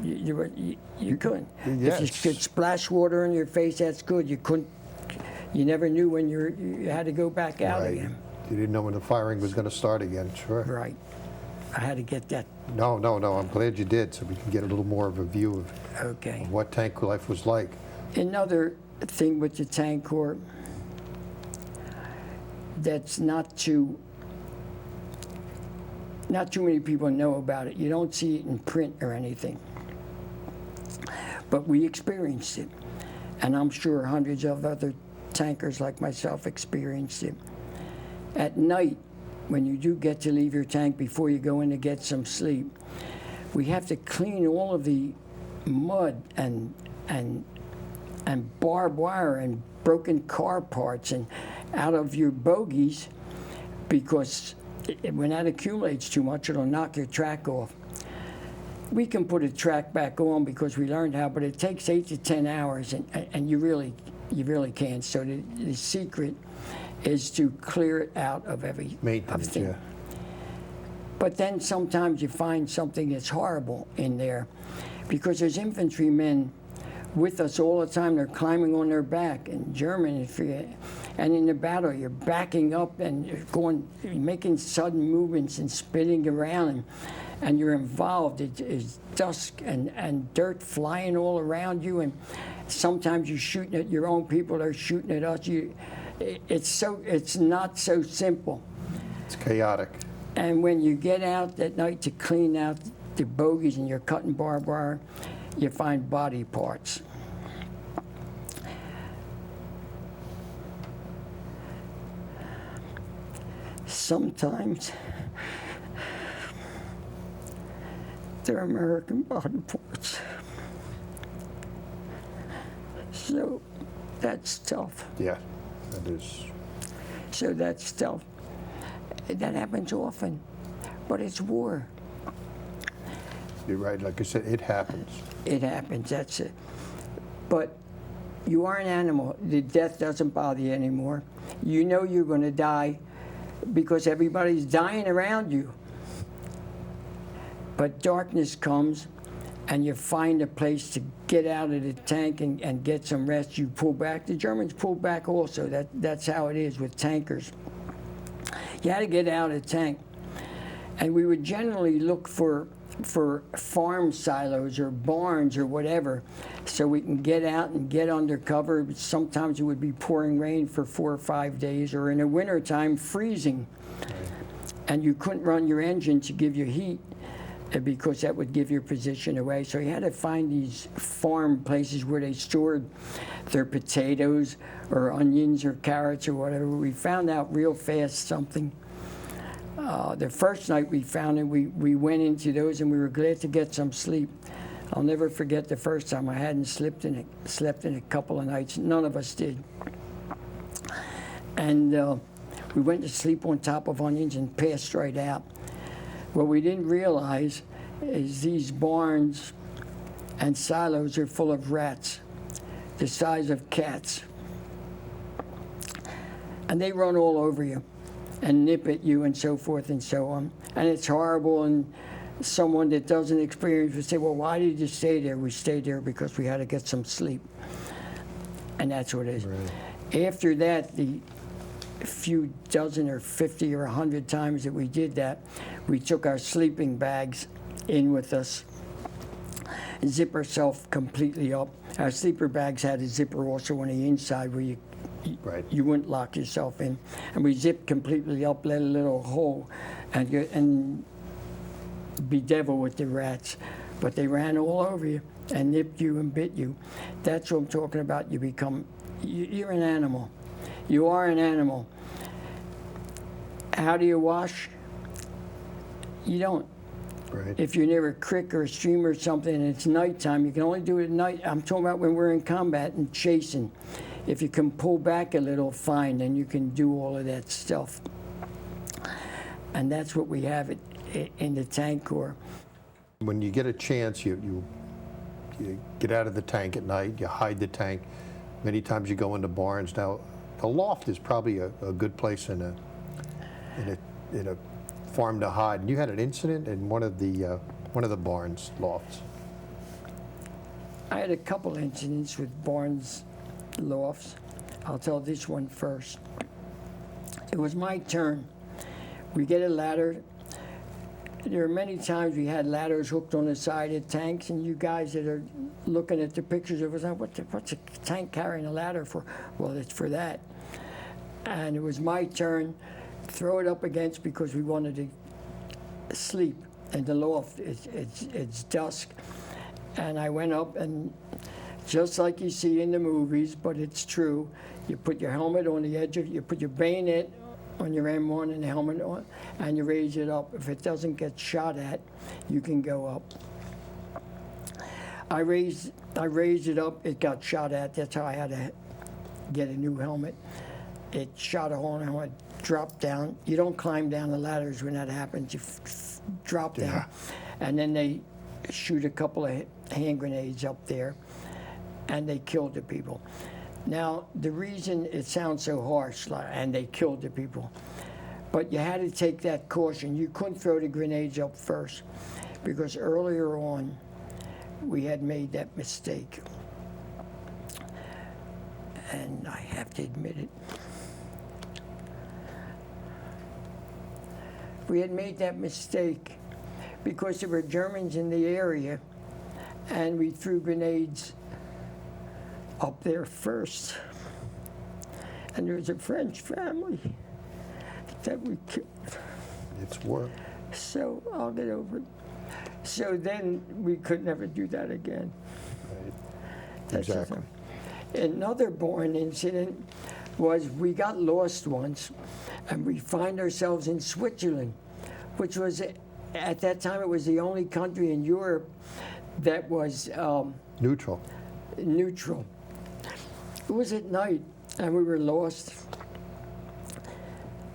You couldn't. Yes. If you could splash water in your face, that's good. You couldn't. You never knew when you had to go back out right. again. You didn't know when the firing was going to start again, sure. Right. I had to get that. No, I'm glad you did, so we can get a little more of a view Okay. of what tank life was like. Another thing with the tank corps that's not too many people know about it. You don't see it in print or anything. But we experienced it. And I'm sure hundreds of other tankers like myself experienced it. At night, when you do get to leave your tank before you go in to get some sleep, we have to clean all of the mud and barbed wire and broken car parts and out of your bogies, because when that accumulates too much, it'll knock your track off. We can put a track back on because we learned how, but it takes 8 to 10 hours, and you really can't. So the secret is to clear it out of Maintenance, everything. yeah. But then sometimes you find something that's horrible in there, because there's infantrymen with us all the time. They're climbing on their back, and German, and in the battle you're backing up and you're making sudden movements and spinning around, and you're involved. It's dusk and dirt flying all around you, and sometimes you're shooting at your own people. They're shooting at us. It's not so simple. It's chaotic. And when you get out at night to clean out the bogies and you're cutting barbed wire, you find body parts. Sometimes they're American body parts. So that's tough. Yeah, that is. So that's tough. That happens often, but it's war. You're right, like I said, it happens. It happens, that's it. But you are an animal. The death doesn't bother you anymore. You know you're going to die because everybody's dying around you. But darkness comes, and you find a place to get out of the tank and get some rest. You pull back. The Germans pulled back also. That's how it is with tankers. You had to get out of the tank. And we would generally look for farm silos or barns or whatever, so we can get out and get under cover. Sometimes it would be pouring rain for 4 or 5 days, or in the wintertime, freezing. and you couldn't run your engine to give you heat because that would give your position away. So you had to find these farm places where they stored their potatoes or onions or carrots or whatever. We found out real fast something. The first night we found it, we went into those and we were glad to get some sleep. I'll never forget the first time. I hadn't slept in a couple of nights. None of us did. And we went to sleep on top of onions and passed right out. What we didn't realize is these barns and silos are full of rats, the size of cats. And they run all over you and nip at you and so forth and so on. And it's horrible, and someone that doesn't experience would say, well, why did you stay there? We stayed there because we had to get some sleep. And that's what it is. Right. After that, the few dozen or 50 or 100 times that we did that, we took our sleeping bags in with us, zip ourselves completely up. Our sleeper bags had a zipper also on the inside where you wouldn't lock yourself in. And we zipped completely up, let a little hole, and bedevil with the rats. But they ran all over you and nipped you and bit you. That's what I'm talking about. You're an animal. You are an animal. How do you wash? You don't. Right. If you're near a creek or a stream or something and it's nighttime, you can only do it at night. I'm talking about when we're in combat and chasing. If you can pull back a little, fine, then you can do all of that stuff. And that's what we have in the tank corps. When you get a chance, you get out of the tank at night, you hide the tank. Many times you go into barns. Now, the loft is probably a good place in a farm to hide. And you had an incident in one of the barns lofts. I had a couple incidents with barns lofts. I'll tell this one first. It was my turn. We get a ladder. There are many times we had ladders hooked on the side of tanks, and you guys that are looking at the pictures of us, what's a tank carrying a ladder for? Well, it's for that. And it was my turn. Throw it up against because we wanted to sleep in the loft. It's dusk. And I went up, and just like you see in the movies, but it's true, you put your helmet on the edge of, you put your bayonet on your M1 and the helmet on, and you raise it up. If it doesn't get shot at, you can go up. I raised it up, it got shot at. That's how I had to get a new helmet. It shot a hole and I went, drop down. You don't climb down the ladders when that happens. You drop down. Yeah. And then they shoot a couple of hand grenades up there, and they killed the people. Now, the reason it sounds so harsh, and they killed the people, but you had to take that caution. You couldn't throw the grenades up first, because earlier on, we had made that mistake. And I have to admit it. We had made that mistake because there were Germans in the area, and we threw grenades up there first. And there was a French family that we killed. It's war. So I'll get over it. So then we could never do that again. Right. That's Exactly. Another barn incident was we got lost once, and we find ourselves in Switzerland, which was, at that time, it was the only country in Europe that was Neutral. Neutral. It was at night, and we were lost.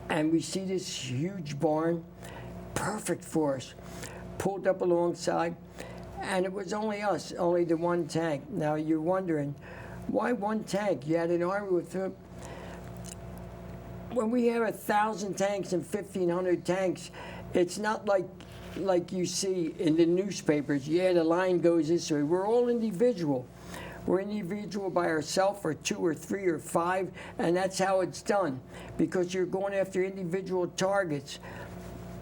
And we see this huge barn, perfect for us, pulled up alongside, and it was only us, only the one tank. Now you're wondering, why one tank? You had an army with when we have 1,000 tanks and 1,500 tanks, it's not like you see in the newspapers. Yeah, the line goes this way. We're all individual. We're individual by ourselves, or 2 or 3 or 5, and that's how it's done, because you're going after individual targets.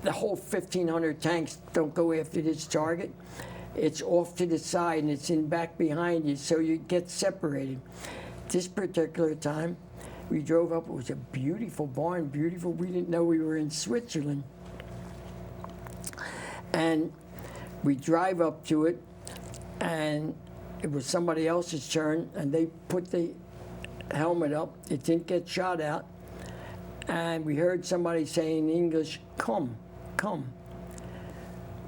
The whole 1,500 tanks don't go after this target. It's off to the side, and it's in back behind you, so you get separated. This particular time, we drove up. It was a beautiful barn, beautiful. We didn't know we were in Switzerland. And we drive up to it, and it was somebody else's turn, and they put the helmet up. It didn't get shot out. And we heard somebody say in English, "Come, come."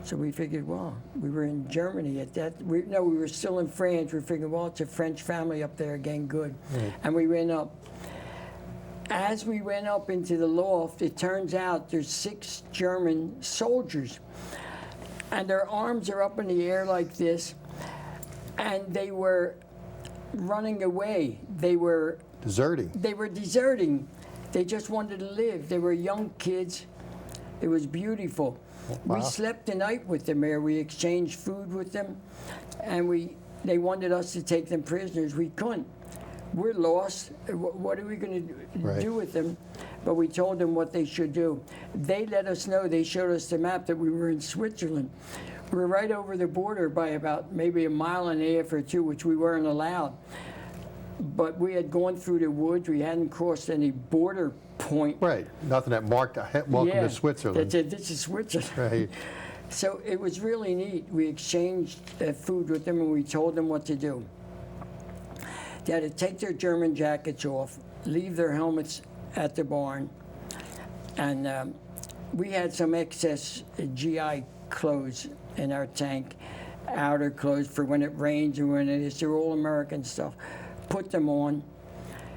So we figured, well, we were in Germany at that. We were still in France. We figured, well, it's a French family up there again, good. Right. And we went up. As we went up into the loft, it turns out there's 6 German soldiers. And their arms are up in the air like this. And they were running away. They were Deserting. deserting. They just wanted to live. They were young kids. It was beautiful. Wow. We slept the night with them there. We exchanged food with them, and they wanted us to take them prisoners. We couldn't. We're lost. What are we going to Right. do with them? But we told them what they should do. They let us know. They showed us the map that we were in Switzerland. We were right over the border by about maybe a mile and a half or 2, which we weren't allowed. But we had gone through the woods. We hadn't crossed any border point. Right. Nothing that marked welcome Yeah, to Switzerland. That's it. This is Switzerland. Right. So it was really neat. We exchanged food with them, and we told them what to do. They had to take their German jackets off, leave their helmets at the barn, and we had some excess GI clothes in our tank, outer clothes for when it rains and when it is. They're all American stuff. Put them on.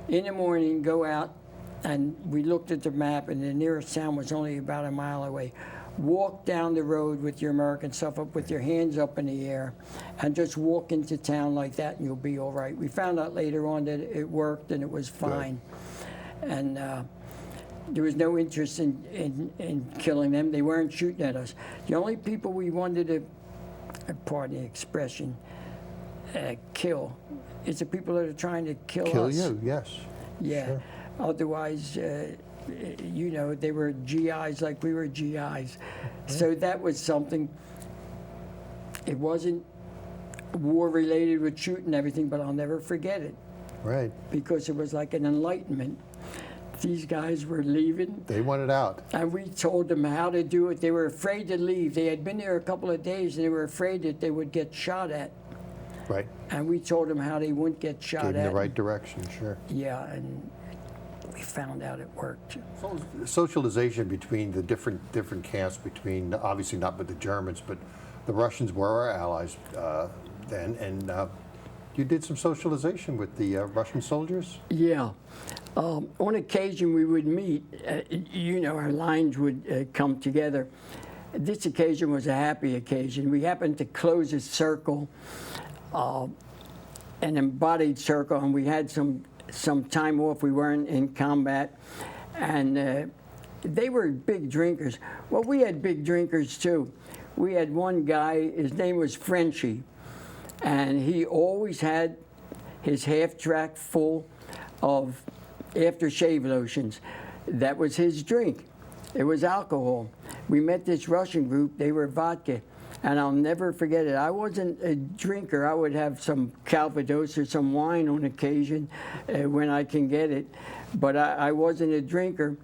In the morning, go out, and we looked at the map, and the nearest town was only about a mile away. Walk down the road with your American stuff up, with your hands up in the air, and just walk into town like that, and you'll be all right. We found out later on that it worked, and it was fine. And there was no interest in killing them. They weren't shooting at us. The only people we wanted to, pardon the expression, kill is the people that are trying to kill Kill us. you, yes. Yeah. Sure. Otherwise, you know, they were GIs like we were GIs. So that was something. It wasn't war-related with shooting and everything, but I'll never forget it Right. because it was like an enlightenment. These guys were leaving, They wanted out. and we told them how to do it. They were afraid to leave. They had been there a couple of days, and they were afraid that they would get shot at. Right. And we told them how they wouldn't get shot Gave them at. the right direction, sure. Yeah, and we found out it worked. Socialization between the different camps, between, obviously not with the Germans, but the Russians were our allies then, and you did some socialization with the Russian soldiers? Yeah. On occasion, we would meet. You know, our lines would come together. This occasion was a happy occasion. We happened to close a circle, an embodied circle, and we had some time off. We weren't in combat, and they were big drinkers. Well, we had big drinkers too. We had one guy, his name was Frenchie, and he always had his half-track full of aftershave lotions. That was his drink. It was alcohol. We met this Russian group, they were vodka, and I'll never forget it. I wasn't a drinker. I would have some Calvados or some wine on occasion when I can get it, but I wasn't a drinker.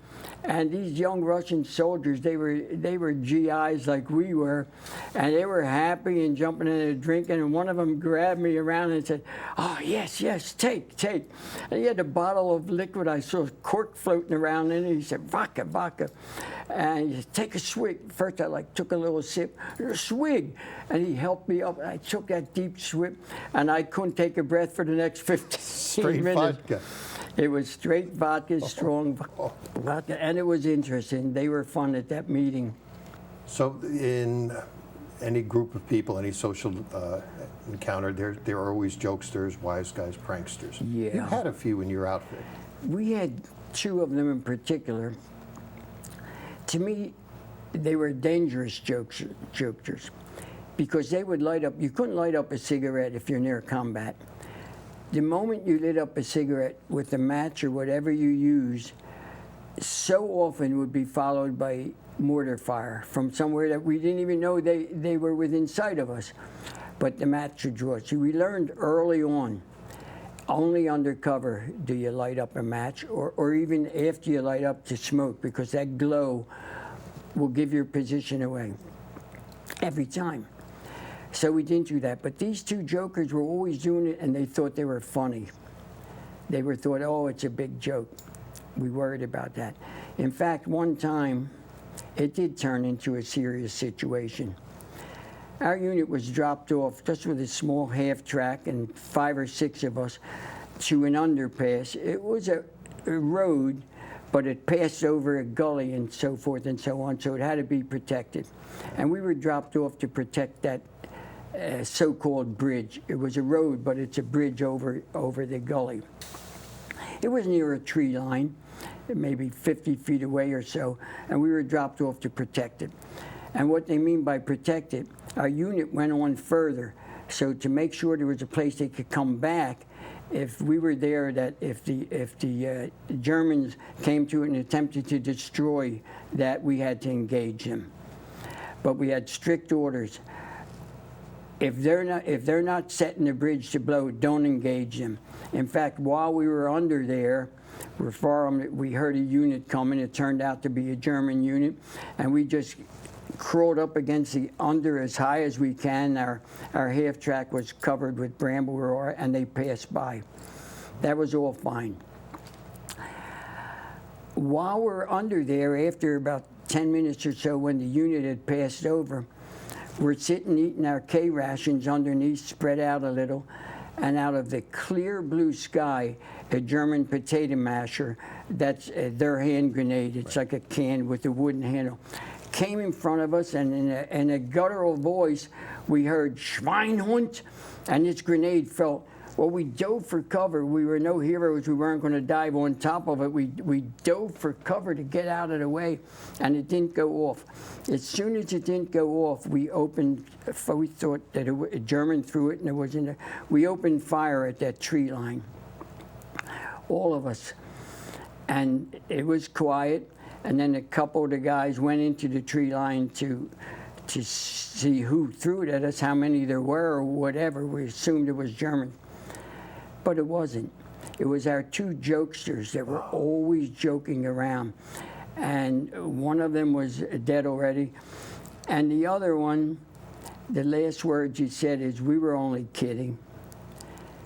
And these young Russian soldiers, they were GIs like we were, and they were happy and jumping in and drinking, and one of them grabbed me around and said, "Oh, yes, yes, take." And he had a bottle of liquid. I saw a cork floating around in it. He said, "Vodka, vodka." And he said, "Take a swig." First I took a little sip, a swig, and he helped me up. I took that deep swig, and I couldn't take a breath for the next 15 Straight minutes. vodka. It was straight vodka, strong vodka, and it was interesting. They were fun at that meeting. So in any group of people, any social encounter, there are always jokesters, wise guys, pranksters. Yeah. You had a few in your outfit. We had 2 of them in particular. To me, they were dangerous jokesters because they would light up. You couldn't light up a cigarette if you're near combat. The moment you lit up a cigarette with a match or whatever you used, so often would be followed by mortar fire from somewhere that we didn't even know they were within sight of us. But the match would draw. So we learned early on, only under cover do you light up a match, or even after you light up to smoke, because that glow will give your position away. every time. So we didn't do that. But these two jokers were always doing it, and they thought they were funny. They were thought, oh, it's a big joke. We worried about that. In fact, one time, it did turn into a serious situation. Our unit was dropped off just with a small half track and 5 or 6 of us to an underpass. It was a road, but it passed over a gully and so forth and so on, so it had to be protected. And we were dropped off to protect that so-called bridge. It was a road, but it's a bridge over the gully. It was near a tree line, maybe 50 feet away or so, and we were dropped off to protect it. And what they mean by protect it, our unit went on further, so to make sure there was a place they could come back, if we were there, that if the Germans came to it and attempted to destroy that, we had to engage them. But we had strict orders. If they're not setting the bridge to blow, don't engage them. In fact, while we were under there, we heard a unit coming. It turned out to be a German unit, and we just crawled up against the under as high as we can. Our half track was covered with bramble, and they passed by. That was all fine. While we're under there, after about 10 minutes or so, when the unit had passed over, we're sitting eating our K rations underneath, spread out a little, and out of the clear blue sky, a German potato masher, that's their hand grenade. It's like a can with a wooden handle, came in front of us, and in a guttural voice, we heard "Schweinhund," and this grenade fell. Well, we dove for cover. We were no heroes. We weren't going to dive on top of it. We dove for cover to get out of the way, and it didn't go off. As soon as it didn't go off, we thought that a German threw it, and it was in there. We opened fire at that tree line, all of us, and it was quiet. And then a couple of the guys went into the tree line to see who threw it at us, how many there were, or whatever. We assumed it was German. But it wasn't. It was our two jokesters that were always joking around. And one of them was dead already. And the other one, the last words he said is, "We were only kidding."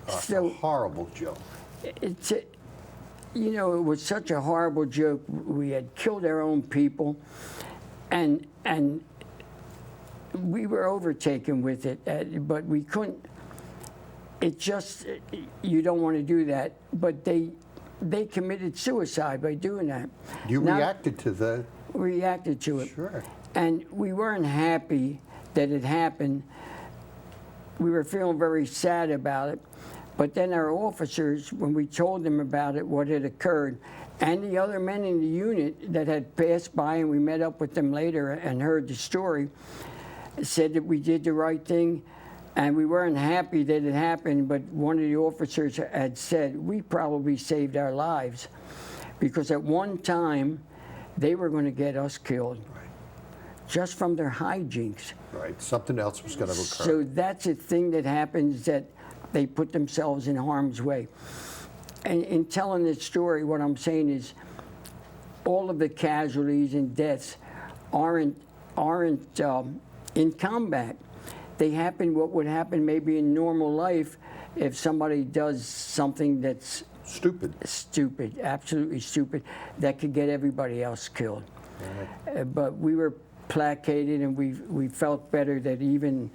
It's a horrible joke. You know, it was such a horrible joke. We had killed our own people, and we were overtaken with it, but we couldn't. It just, you don't want to do that, but they committed suicide by doing that. You reacted to the... Reacted to it. Sure. And we weren't happy that it happened. We were feeling very sad about it. But then our officers, when we told them about it, what had occurred, and the other men in the unit that had passed by, and we met up with them later and heard the story, said that we did the right thing. And we weren't happy that it happened, but one of the officers had said, we probably saved our lives, because at one time, they were going to get us killed. Right. Just from their hijinks. Right, something else was going to occur. So that's a thing that happens, that they put themselves in harm's way. And in telling this story, what I'm saying is, all of the casualties and deaths aren't in combat. They happen what would happen maybe in normal life if somebody does something that's stupid, absolutely stupid, that could get everybody else killed. Right. But we were placated, and we felt better that even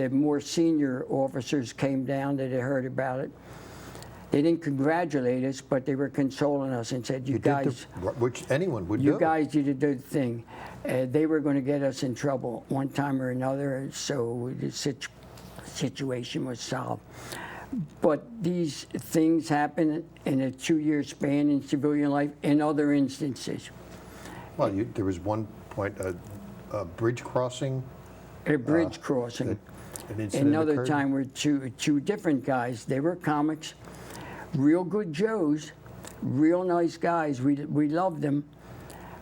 more senior officers came down that had heard about it. They didn't congratulate us, but they were consoling us and said, "You guys, which anyone would do. You guys did a good thing." They were going to get us in trouble one time or another, so the situation was solved. But these things happen in a 2-year span in civilian life in other instances. Well, there was one point, a bridge crossing. A bridge crossing. Another time were two different guys. They were comics, real good Joes, real nice guys. We loved them.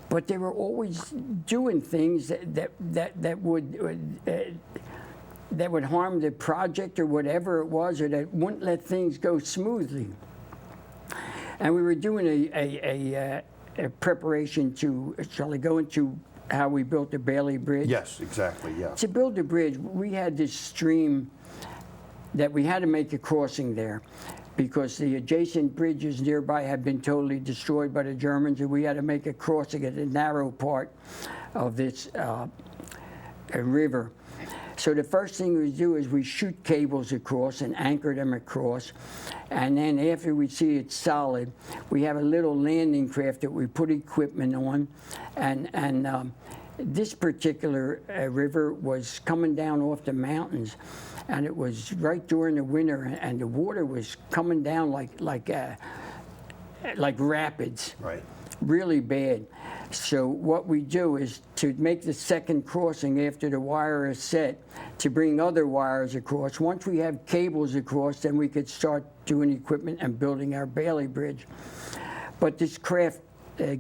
But they were always doing things that would harm the project or whatever it was, or that wouldn't let things go smoothly. And we were doing a preparation to, shall I go into how we built the Bailey Bridge? Yes, exactly, yeah. To build the bridge, we had this stream that we had to make a crossing there because the adjacent bridges nearby had been totally destroyed by the Germans, and we had to make a crossing at the narrow part of this river. So the first thing we do is we shoot cables across and anchor them across. And then after we see it's solid, we have a little landing craft that we put equipment on. And this particular river was coming down off the mountains. And it was right during the winter, and the water was coming down like rapids. Right. Really bad. So what we do is to make the second crossing after the wire is set, to bring other wires across. Once we have cables across, then we could start doing equipment and building our Bailey Bridge. But this craft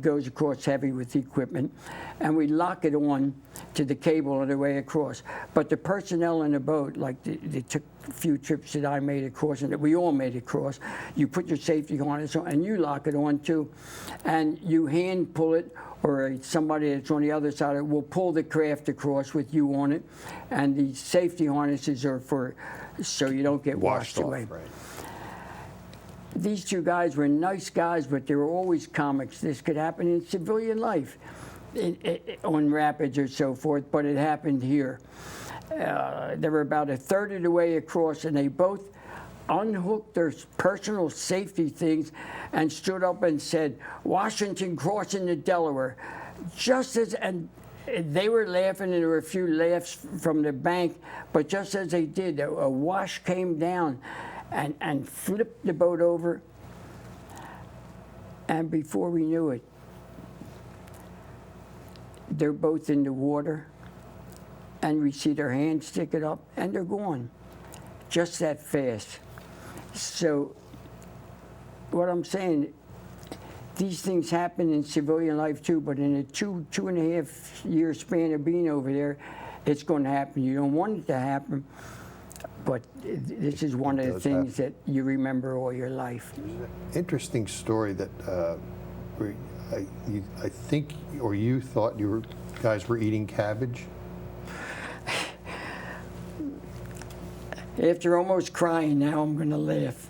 goes across heavy with equipment, and we lock it on to the cable on the way across. But the personnel in the boat, like they took a few trips that I made across and that we all made across, you put your safety harness on and you lock it on too. And you hand pull it, or somebody that's on the other side of it will pull the craft across with you on it. And the safety harnesses are for so you don't get washed away. Right. These two guys were nice guys, but they were always comics. This could happen in civilian life on rapids or so forth, but it happened here. They were about a third of the way across, and they both unhooked their personal safety things and stood up and said, "Washington crossing the Delaware." Just as, and they were laughing, and there were a few laughs from the bank, but just as they did, a wash came down and flipped the boat over. And before we knew it, they're both in the water, and we see their hands stick it up, and they're gone. Just that fast. So what I'm saying, these things happen in civilian life too, but in a two and a half year span of being over there, it's going to happen. You don't want it to happen, but this is one of the things that you remember all your life. Interesting story that I think, or you thought you guys were eating cabbage. After almost crying, now I'm going to laugh.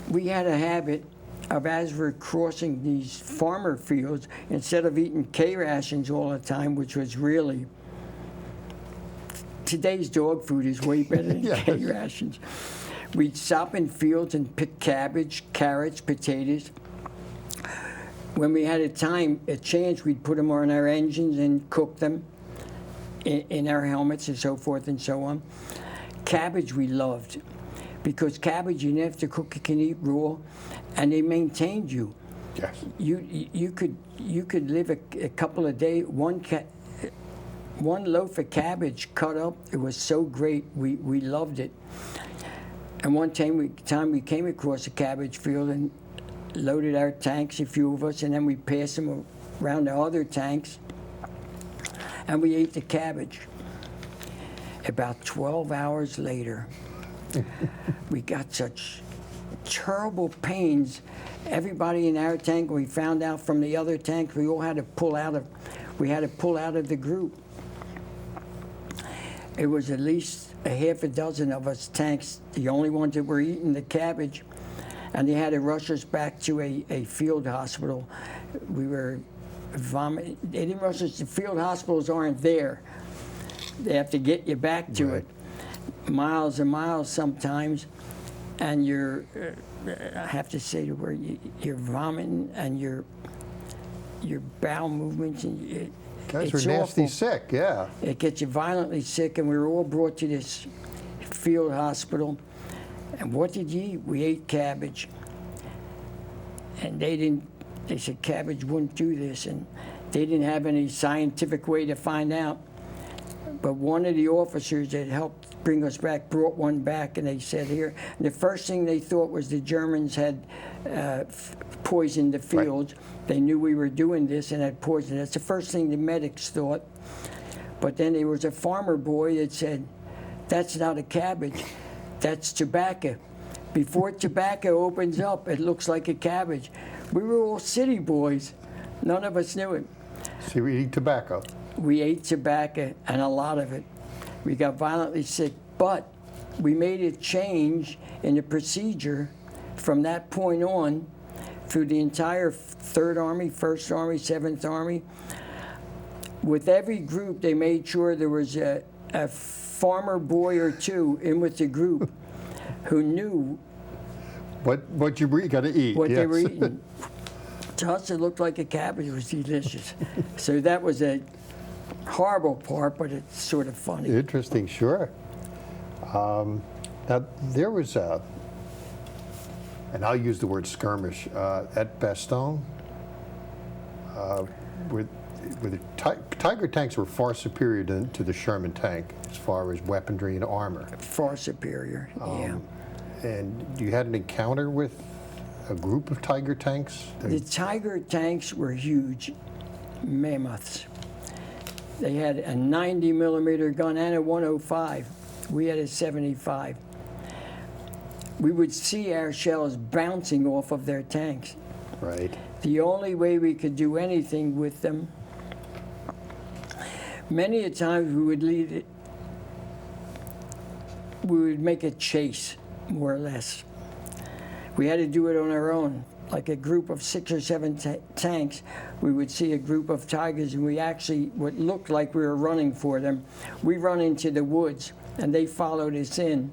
We had a habit of, as we're crossing these farmer fields, instead of eating K rations all the time, which was really, today's dog food is way better than Yes. K rations. We'd stop in fields and pick cabbage, carrots, potatoes. When we had a chance, we'd put them on our engines and cook them in our helmets and so forth and so on. Cabbage we loved, because cabbage you didn't have to cook, you can eat raw, and they maintained you. Yes. You could live a couple of days. One loaf of cabbage cut up, it was so great. We loved it. And one time we came across a cabbage field and loaded our tanks, a few of us, and then we passed them around the other tanks, and we ate the cabbage. About 12 hours later, we got such terrible pains. Everybody in our tank, we found out from the other tank, we all had to pull out of the group. It was at least a half a dozen of us tanks, the only ones that were eating the cabbage, and they had to rush us back to a field hospital. We were vomiting. They didn't rush us. The field hospitals aren't there. They have to get you back to Right. it, miles and miles sometimes, and you're, I have to say the word, you're vomiting, and your bowel movements, and Guys it's were nasty awful. sick, yeah. It gets you violently sick, and we were all brought to this field hospital. And what did you eat? We ate cabbage. And they said cabbage wouldn't do this, and they didn't have any scientific way to find out. But one of the officers that helped bring us back brought one back, and they said here. And the first thing they thought was the Germans had poisoned the fields. Right. They knew we were doing this and had poisoned. That's the first thing the medics thought. But then there was a farmer boy that said, "That's not a cabbage, that's tobacco. Before tobacco opens up, it looks like a cabbage." We were all city boys. None of us knew it. So you were eating tobacco. We ate tobacco, and a lot of it. We got violently sick, but we made a change in the procedure from that point on through the entire 3rd Army, 1st Army, 7th Army. With every group, they made sure there was a farmer boy or two in with the group who knew What you got to eat. what yes. they were eating. To us, it looked like a cabbage. It was delicious. So that was a horrible part, but it's sort of funny. Interesting, sure. Now, there was a, and I'll use the word skirmish, at Bastogne, where the Tiger tanks were far superior to the Sherman tank as far as weaponry and armor. Far superior, yeah. And you had an encounter with a group of Tiger tanks? The Tiger tanks were huge, mammoths. They had a 90 millimeter gun and a 105. We had a 75. We would see our shells bouncing off of their tanks. Right. The only way we could do anything with them, many a times we would lead it, we would make a chase, more or less. We had to do it on our own. Like a group of 6 or 7 tanks, we would see a group of Tigers, and we actually, what looked like we were running for them, we run into the woods, and they followed us in.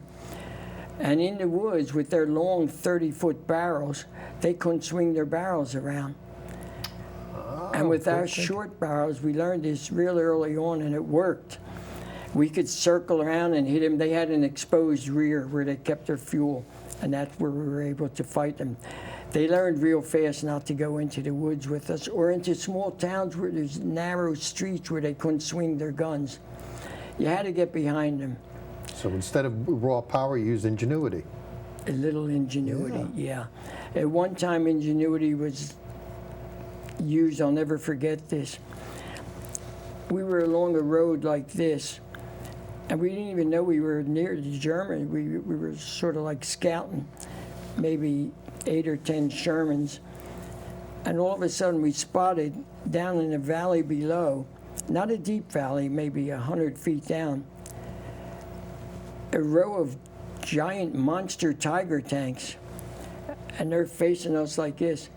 And in the woods, with their long 30-foot barrels, they couldn't swing their barrels around. And with our short barrels, we learned this real early on, and it worked. We could circle around and hit them. They had an exposed rear where they kept their fuel, and that's where we were able to fight them. They learned real fast not to go into the woods with us or into small towns where there's narrow streets where they couldn't swing their guns. You had to get behind them. So instead of raw power, you used ingenuity. A little ingenuity, yeah. At one time, ingenuity was used. I'll never forget this. We were along a road like this, and we didn't even know we were near the Germans. We were sort of like scouting, maybe 8 or 10 Shermans, and all of a sudden we spotted down in the valley below, not a deep valley, maybe 100 feet down, a row of giant monster Tiger tanks, and they're facing us like this.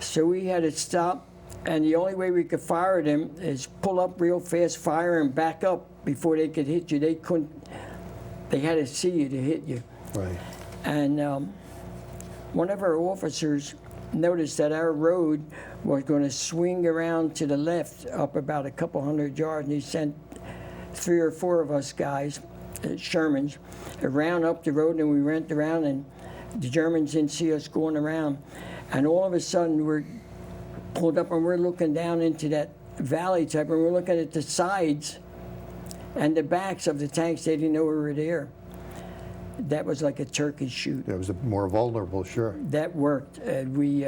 So we had to stop, and the only way we could fire them is pull up real fast, fire, and back up before they could hit you. They couldn't, they had to see you to hit you. Right. And one of our officers noticed that our road was going to swing around to the left up about a couple hundred yards, and he sent 3 or 4 of us guys, Shermans, around up the road, and we went around, and the Germans didn't see us going around. And all of a sudden, we're pulled up, and we're looking down into that valley type, and we're looking at the sides and the backs of the tanks. They didn't know we were there. That was like a turkey shoot. It was more vulnerable, sure. That worked. We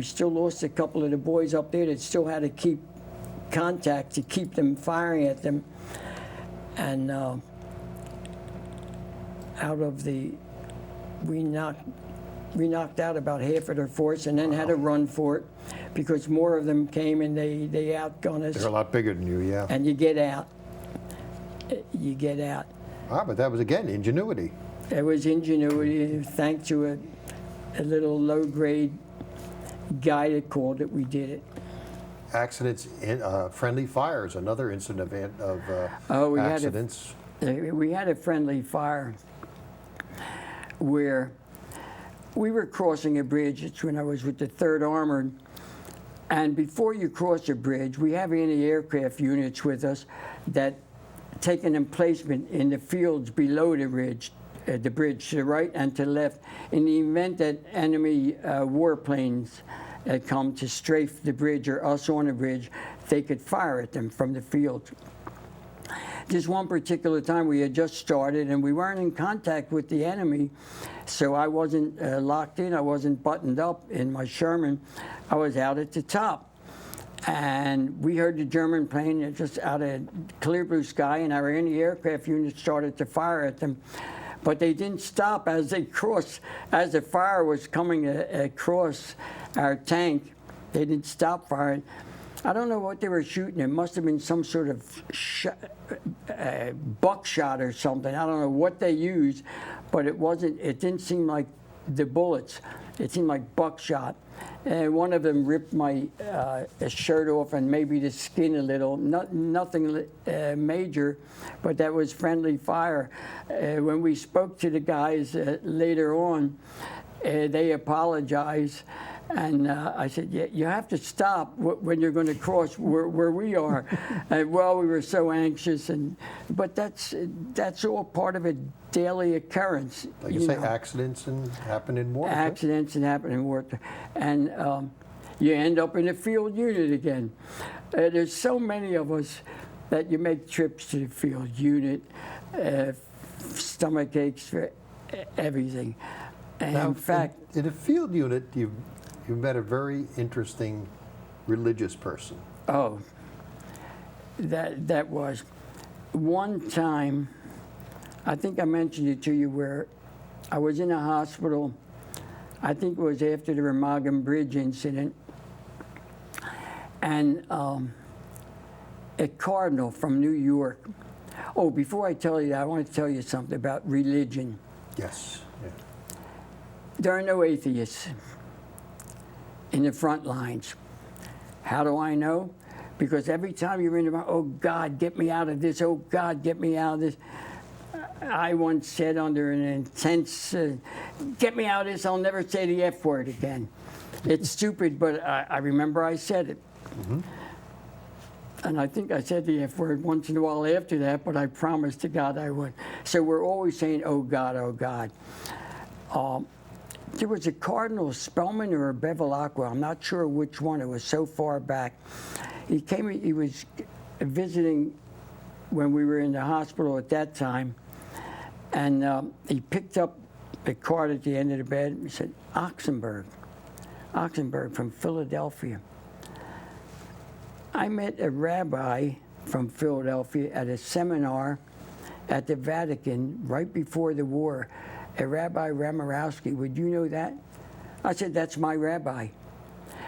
still lost a couple of the boys up there that still had to keep contact to keep them firing at them. And out of the, we knocked out about half of their force, and then had to run for it because more of them came, and they outgunned us. They're a lot bigger than you, yeah. And you get out. You get out. Ah, but that was, again, ingenuity. It was ingenuity, thanks to a little low-grade guy that called it, we did it. Accidents, friendly fires, another incident of We accidents. We had a friendly fire where we were crossing a bridge. It's when I was with the 3rd Armored. And before you cross a bridge, we have anti-aircraft units with us that take an emplacement in the fields below the bridge to the right and to the left. In the event that enemy warplanes come to strafe the bridge or us on the bridge, they could fire at them from the field. This one particular time we had just started and we weren't in contact with the enemy, so I wasn't locked in, I wasn't buttoned up in my Sherman. I was out at the top. And we heard the German plane just out of clear blue sky, and our anti-aircraft unit started to fire at them. But they didn't stop as they crossed, as the fire was coming across our tank. They didn't stop firing. I don't know what they were shooting. It must have been some sort of buckshot or something. I don't know what they used, but it didn't seem like the bullets. It seemed like buckshot. And one of them ripped my shirt off and maybe the skin a little. Nothing major, but that was friendly fire. When we spoke to the guys later on, they apologized. And I said, yeah, you have to stop when you're going to cross where we are. And, well, we were so anxious, but that's all part of a daily occurrence. Like you say, accidents happen in war. Accidents and happen in war. And you end up in a field unit again. There's so many of us that you make trips to the field unit, stomach aches for everything. And Now, in fact, in a field unit, you met a very interesting religious person. Oh, that was one time. I think I mentioned it to you where I was in a hospital. I think it was after the Remagen Bridge incident, and a cardinal from New York. Oh, before I tell you that, I want to tell you something about religion. Yes. Yeah. There are no atheists in the front lines. How do I know? Because every time you're in the, oh God, get me out of this, oh God, get me out of this. I once said under an intense, get me out of this, I'll never say the F word again. It's stupid, but I remember I said it. Mm-hmm. And I think I said the F word once in a while after that, but I promised to God I would. So we're always saying, oh God, oh God. There was a Cardinal Spellman or a Bevilacqua, I'm not sure which one, it was so far back. He was visiting when we were in the hospital at that time, and he picked up a card at the end of the bed and said, Oxenberg from Philadelphia. I met a rabbi from Philadelphia at a seminar at the Vatican right before the war. A Rabbi Ramorowski, would you know that? I said, that's my rabbi.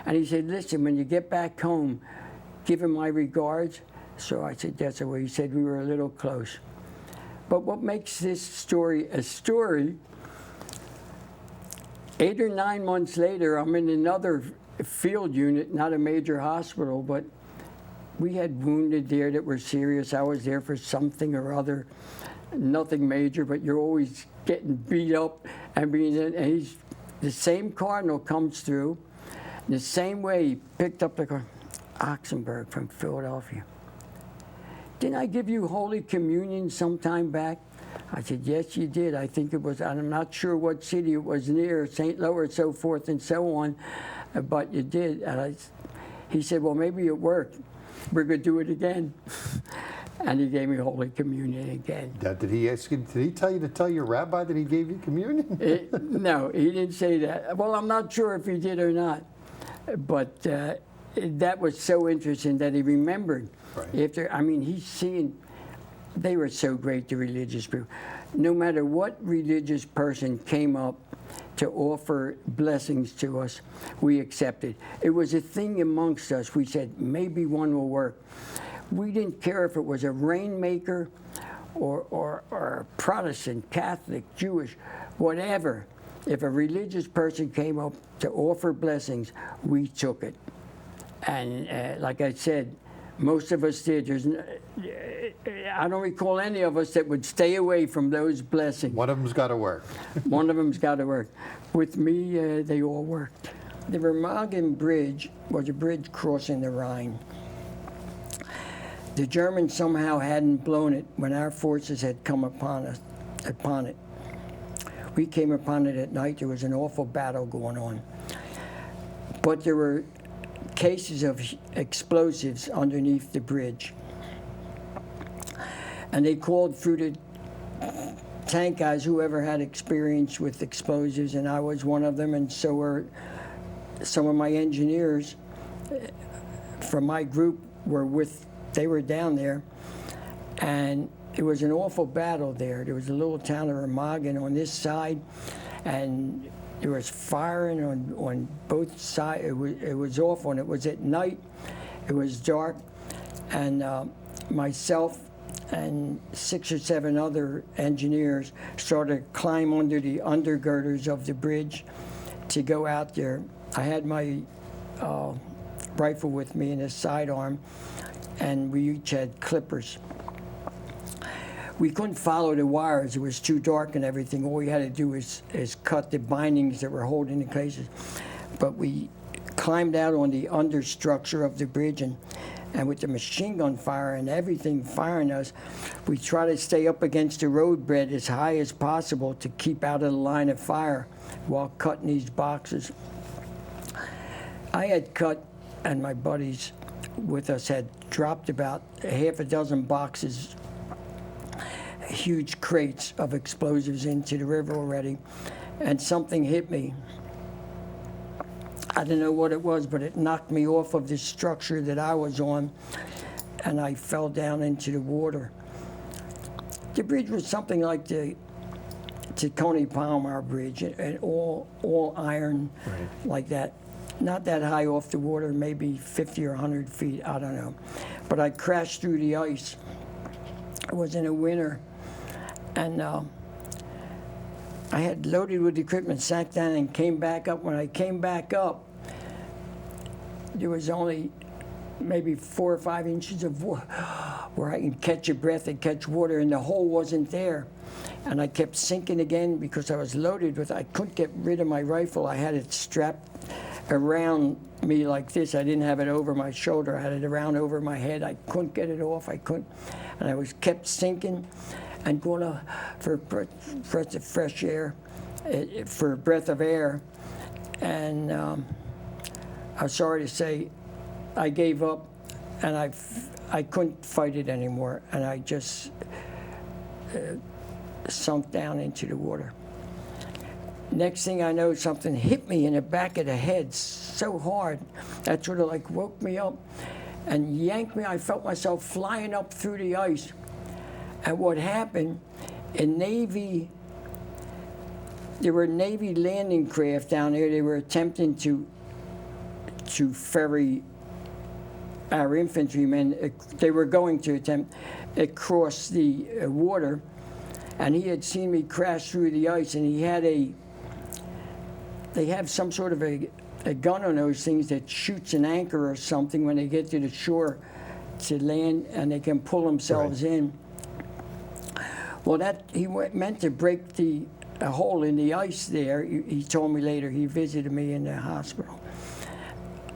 And he said, listen, when you get back home, give him my regards. So I said, that's the way. He said we were a little close. But what makes this story a story, 8 or 9 months later, I'm in another field unit, not a major hospital, but we had wounded there that were serious. I was there for something or other. Nothing major, but you're always getting beat up and the same Cardinal comes through. The same way he picked up the card, Oxenberg from Philadelphia. Didn't I give you Holy Communion some time back? I said, yes, you did. I think it was, I'm not sure what city it was near, St. Louis, so forth and so on, but you did. And he said, well, maybe it worked. We're going to do it again. And he gave me Holy Communion again. Did he tell you to tell your rabbi that he gave you communion? No, he didn't say that. Well, I'm not sure if he did or not. But that was so interesting that he remembered. Right. He's seeing, they were so great, the religious people. No matter what religious person came up to offer blessings to us, we accepted. It was a thing amongst us. We said, maybe one will work. We didn't care if it was a rainmaker or Protestant, Catholic, Jewish, whatever. If a religious person came up to offer blessings, we took it. And like I said, most of us did. I don't recall any of us that would stay away from those blessings. One of them's got to work. One of them's got to work. With me, they all worked. The Remagen Bridge was a bridge crossing the Rhine. The Germans somehow hadn't blown it when our forces had come upon it. We came upon it at night. There was an awful battle going on. But there were cases of explosives underneath the bridge. And they called through the tank guys, whoever had experience with explosives, and I was one of them, and so were some of my engineers from my group they were down there, and it was an awful battle there. There was a little town of Remagen on this side, and there was firing on both sides. It was awful, and it was at night, It was dark, and myself and 6 or 7 other engineers started to climb under the undergirders of the bridge to go out there. I had my rifle with me and a sidearm, and we each had clippers. We couldn't follow the wires. It was too dark and everything. All we had to do is cut the bindings that were holding the cases. But we climbed out on the understructure of the bridge, and with the machine gun fire and everything firing us, we tried to stay up against the road bed as high as possible to keep out of the line of fire while cutting these boxes. I had cut, and my buddies with us had dropped about half a dozen boxes, huge crates of explosives into the river already, and something hit me. I don't know what it was, but it knocked me off of the structure that I was on, and I fell down into the water. The bridge was something like the Tony Palmer Bridge, and all iron, Right. like that. Not that high off the water, maybe 50 or 100 feet, I don't know. But I crashed through the ice. It was in the winter, and I had loaded with equipment, sat down, and came back up. When I came back up, there was only maybe 4 or 5 inches of water where I can catch a breath and catch water, and the hole wasn't there. And I kept sinking again because I was loaded with, I couldn't get rid of my rifle. I had it strapped around me like this. I didn't have it over my shoulder. I had it around over my head. I couldn't get it off. I couldn't. And I was kept sinking and going for a breath of fresh air, for a breath of air. And I'm sorry to say, I gave up, and I couldn't fight it anymore, and I just sunk down into the water. Next thing I know, something hit me in the back of the head so hard that sort of like woke me up and yanked me. I felt myself flying up through the ice. And what happened, there were Navy landing craft down there. They were attempting to ferry our infantrymen. They were going to attempt across the water, and he had seen me crash through the ice, and they have some sort of a gun on those things that shoots an anchor or something when they get to the shore to land, and they can pull themselves in. Well, he meant to break a hole in the ice there. He told me later. He visited me in the hospital.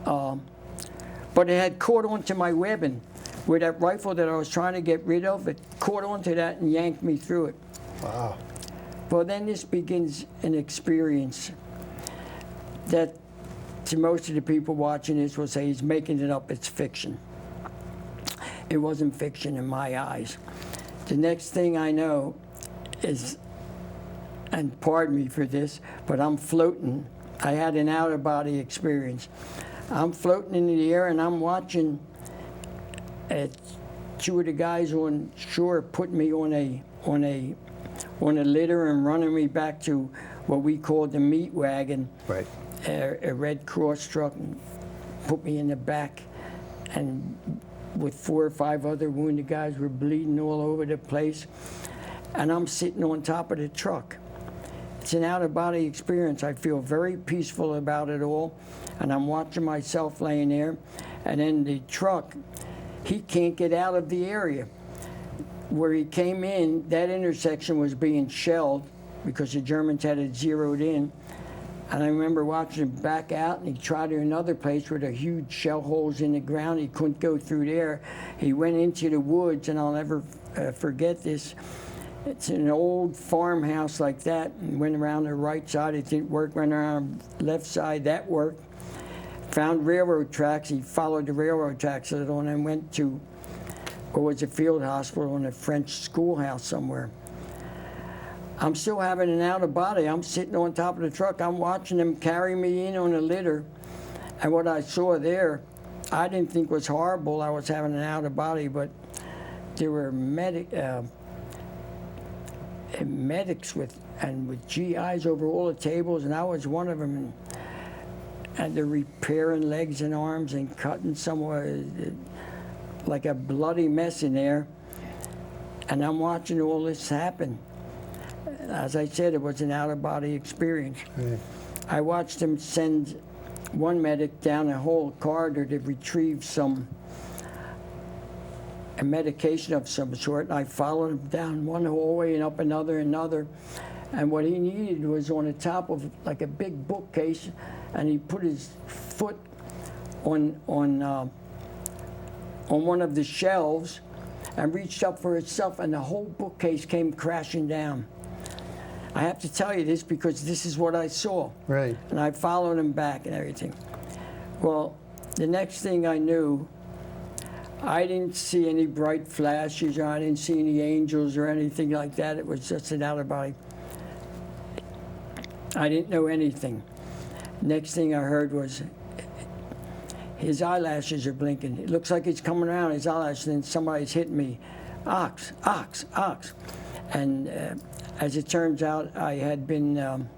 But it had caught onto my weapon. With that rifle that I was trying to get rid of, it caught onto that and yanked me through it. Wow. Well, then this begins an experience that to most of the people watching this will say he's making it up, it's fiction. It wasn't fiction in my eyes. The next thing I know is, and pardon me for this, but I'm floating. I had an out-of-body experience. I'm floating in the air, and I'm watching 2 of the guys on shore put me on a litter and running me back to what we called the meat wagon. Right. A Red Cross truck, and put me in the back, and with 4 or 5 other wounded guys were bleeding all over the place, and I'm sitting on top of the truck. It's an out-of-body experience. I feel very peaceful about it all, and I'm watching myself laying there, and then the truck, he can't get out of the area. Where he came in, that intersection was being shelled because the Germans had it zeroed in. And I remember watching him back out, and he tried in another place where there were huge shell holes in the ground. He couldn't go through there. He went into the woods, and I'll never forget this. It's an old farmhouse like that, and went around the right side. It didn't work. Went around the left side. That worked. Found railroad tracks. He followed the railroad tracks a little, and then went to what was a field hospital and a French schoolhouse somewhere. I'm still having an out-of-body. I'm sitting on top of the truck. I'm watching them carry me in on a litter. And what I saw there, I didn't think was horrible. I was having an out-of-body, but there were medics with GIs over all the tables, and I was one of them. and they're repairing legs and arms and cutting somewhere, like a bloody mess in there. And I'm watching all this happen. As I said, it was an out-of-body experience. Yeah. I watched them send one medic down a whole corridor to retrieve a medication of some sort, and I followed him down one hallway and up another. And what he needed was on the top of like a big bookcase, and he put his foot on one of the shelves and reached up for itself, and the whole bookcase came crashing down. I have to tell you this because this is what I saw. Right. And I followed him back and everything. Well, the next thing I knew, I didn't see any bright flashes, or I didn't see any angels or anything like that. It was just an out-of-body. I didn't know anything. Next thing I heard was his eyelashes are blinking. It looks like he's coming around, his eyelashes, and somebody's hitting me. Ox, ox, ox. And as it turns out, I had been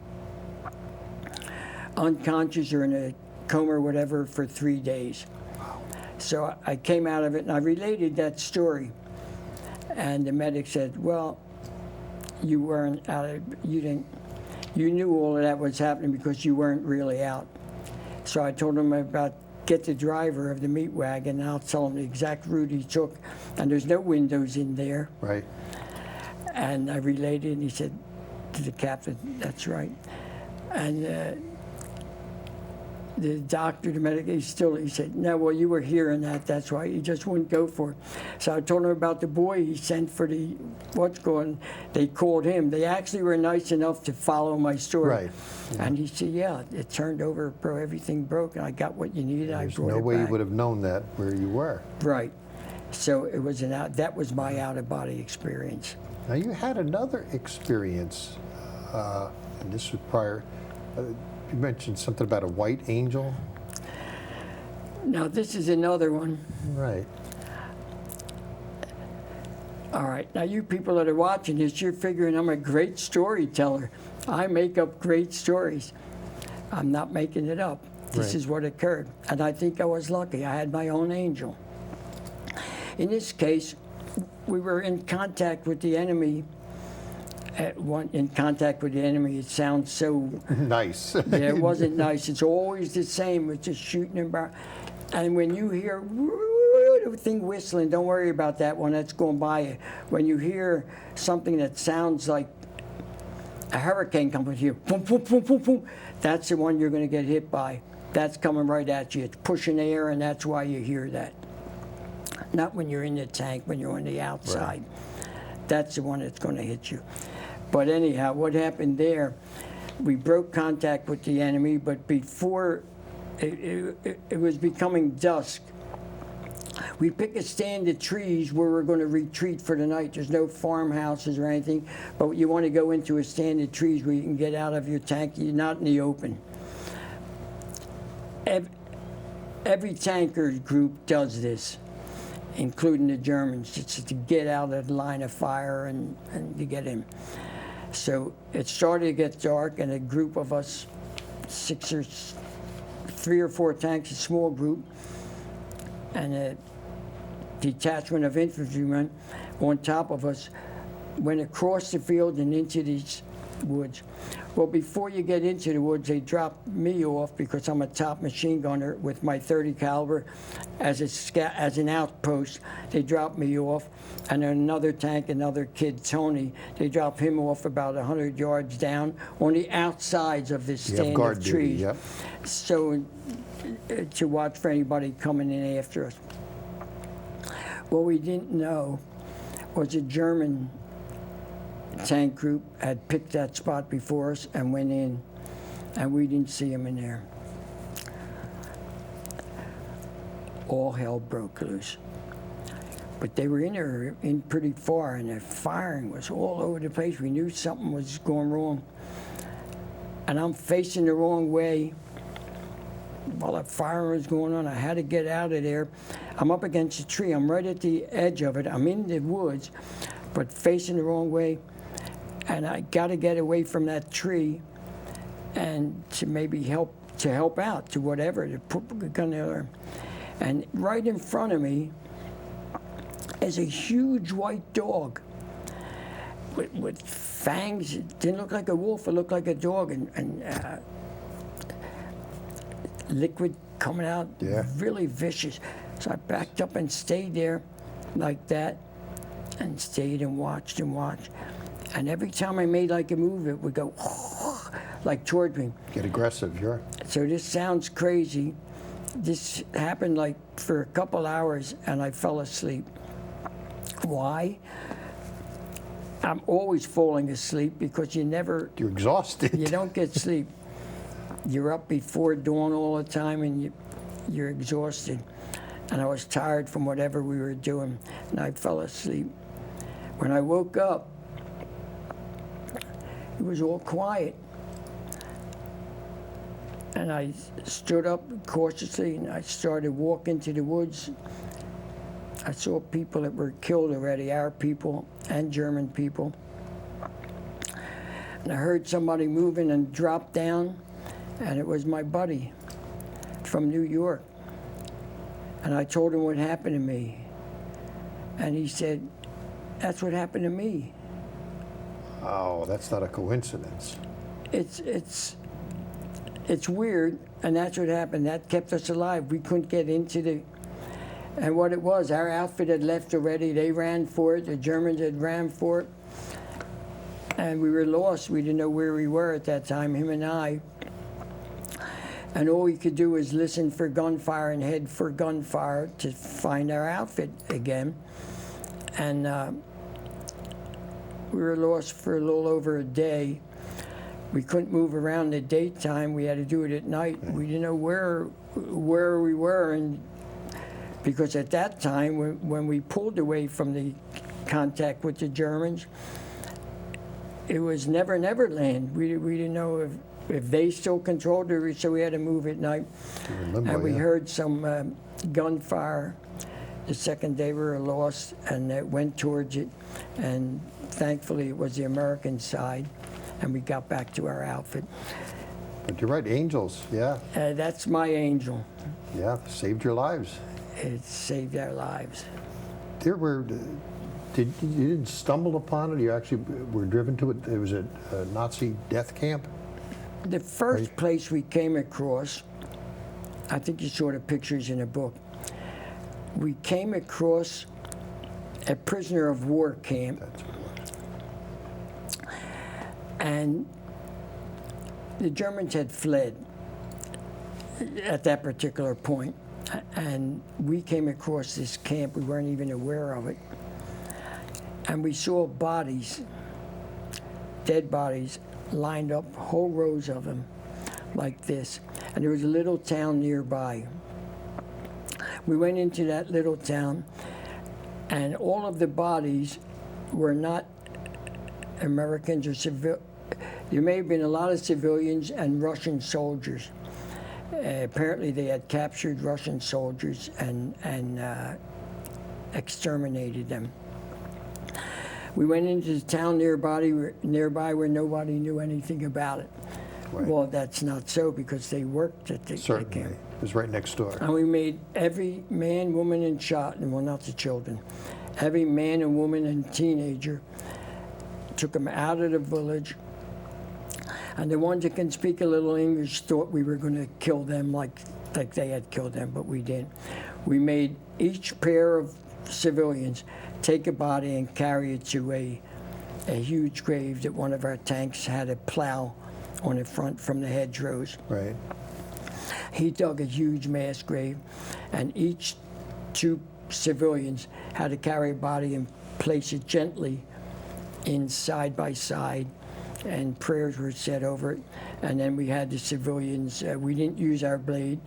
unconscious or in a coma or whatever for 3 days. So I came out of it, and I related that story. And the medic said, well, you weren't out of, you knew all of that was happening because you weren't really out. So I told him about, get the driver of the meat wagon, and I'll tell him the exact route he took. And there's no windows in there. Right. And I related, and he said to the captain, that's right. And the doctor, the medic, he said, no, well, you were hearing that, that's why you just wouldn't go for it. So I told him about the boy he sent for the, they called him. They actually were nice enough to follow my story. Right. Yeah. And he said, yeah, it turned over, everything broke, and I got what you needed, I There's brought no it way you back. would have known that where you were. Right. So it was that was my out-of-body experience. Now you had another experience, and this was prior. You mentioned something about a white angel. Now this is another one. Right. All right, now you people that are watching this, you're figuring I'm a great storyteller. I make up great stories. I'm not making it up. This Right. is what occurred. And I think I was lucky. I had my own angel. In this case, we were in contact with the enemy. In contact with the enemy, it sounds so... Nice. Yeah, it wasn't nice. It's always the same. It's just shooting about. And when you hear the thing whistling, don't worry about that one. That's going by you. When you hear something that sounds like a hurricane coming here, boom, boom, boom, boom, boom, that's the one you're going to get hit by. That's coming right at you. It's pushing air, and that's why you hear that. Not when you're in the tank, when you're on the outside. Right. That's the one that's going to hit you. But anyhow, what happened there, we broke contact with the enemy, but before it was becoming dusk, we picked a stand of trees where we're going to retreat for the night. There's no farmhouses or anything, but you want to go into a stand of trees where you can get out of your tank. You're not in the open. Every tanker group does this, including the Germans, just to get out of the line of fire and to get in. So it started to get dark, and a group of us, 3 or 4 tanks, a small group, and a detachment of infantrymen on top of us, went across the field and into these woods. Well, before you get into the woods, they dropped me off because I'm a top machine gunner with my .30 caliber as an outpost. They dropped me off, and another tank, another kid, Tony, they dropped him off about 100 yards down on the outsides of this stand of trees. Yep. So to watch for anybody coming in after us. What we didn't know was a German tank group had picked that spot before us and went in, and we didn't see them in there. All hell broke loose. But they were in there in pretty far, and the firing was all over the place. We knew something was going wrong. And I'm facing the wrong way while the fire was going on. I had to get out of there. I'm up against a tree. I'm right at the edge of it. I'm in the woods, but facing the wrong way. And I got to get away from that tree and to maybe help to help out, to whatever, to put a gun there. And right in front of me is a huge white dog with fangs. It didn't look like a wolf, it looked like a dog, and liquid coming out, Yeah. really vicious. So I backed up and stayed there like that, and stayed and watched and watched. And every time I made like a move, it would go like toward me. Get aggressive, you're. So this sounds crazy. This happened like for a couple hours, and I fell asleep. Why? I'm always falling asleep because You're exhausted. you don't get sleep. You're up before dawn all the time, and you're exhausted. And I was tired from whatever we were doing, and I fell asleep. When I woke up, it was all quiet. And I stood up cautiously, and I started walking to the woods. I saw people that were killed already, our people and German people. And I heard somebody moving and dropped down, and it was my buddy from New York. And I told him what happened to me. And he said, "That's what happened to me." Oh, that's not a coincidence. It's weird, and that's what happened. That kept us alive. We couldn't get into the, and what it was, our outfit had left already. They ran for it. The Germans had ran for it. And we were lost. We didn't know where we were at that time, him and I. And all we could do was listen for gunfire and head for gunfire to find our outfit again. And we were lost for a little over a day. We couldn't move around in the daytime. We had to do it at night. We didn't know where we were, and because at that time, when we pulled away from the contact with the Germans, it was never land. We didn't know if they still controlled it, so we had to move at night. And we heard some gunfire. The second day we were lost, and it went towards it, and thankfully it was the American side, and we got back to our outfit. But you're right, angels, yeah. That's my angel. Yeah, saved your lives. It saved our lives. You didn't stumble upon it? You actually were driven to it? It was a Nazi death camp? The first place we came across, I think you saw the pictures in the book, we came across a prisoner of war camp. That's what it was. And the Germans had fled at that particular point. And we came across this camp. We weren't even aware of it. And we saw bodies, dead bodies, lined up, whole rows of them, like this. And there was a little town nearby. We went into that little town, and all of the bodies were not Americans or civil. There may have been a lot of civilians and Russian soldiers. Apparently they had captured Russian soldiers and exterminated them. We went into the town nearby where nobody knew anything about it. Right. Well, that's not so, because they worked at the Certainly. camp. It was right next door. And we made every man, woman, and child, well, not the children, every man and woman and teenager, took them out of the village. And the ones that can speak a little English thought we were going to kill them like they had killed them, but we didn't. We made each pair of civilians take a body and carry it to a huge grave that one of our tanks had a plow on the front from the hedgerows. Right. He dug a huge mass grave, and each two civilians had to carry a body and place it gently in side by side, and prayers were said over it. And then we had the civilians, we didn't use our blade,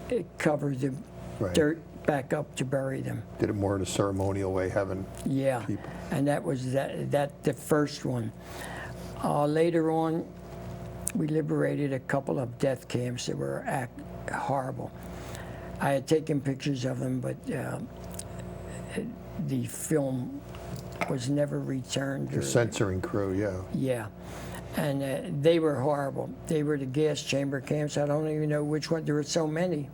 it covered the Right. dirt back up to bury them. Did it more in a ceremonial way, having Yeah, people. and that was the first one. Later on, we liberated a couple of death camps that were horrible. I had taken pictures of them, but the film was never returned. The censoring crew, yeah. Yeah, And they were horrible. They were the gas chamber camps. I don't even know which one. There were so many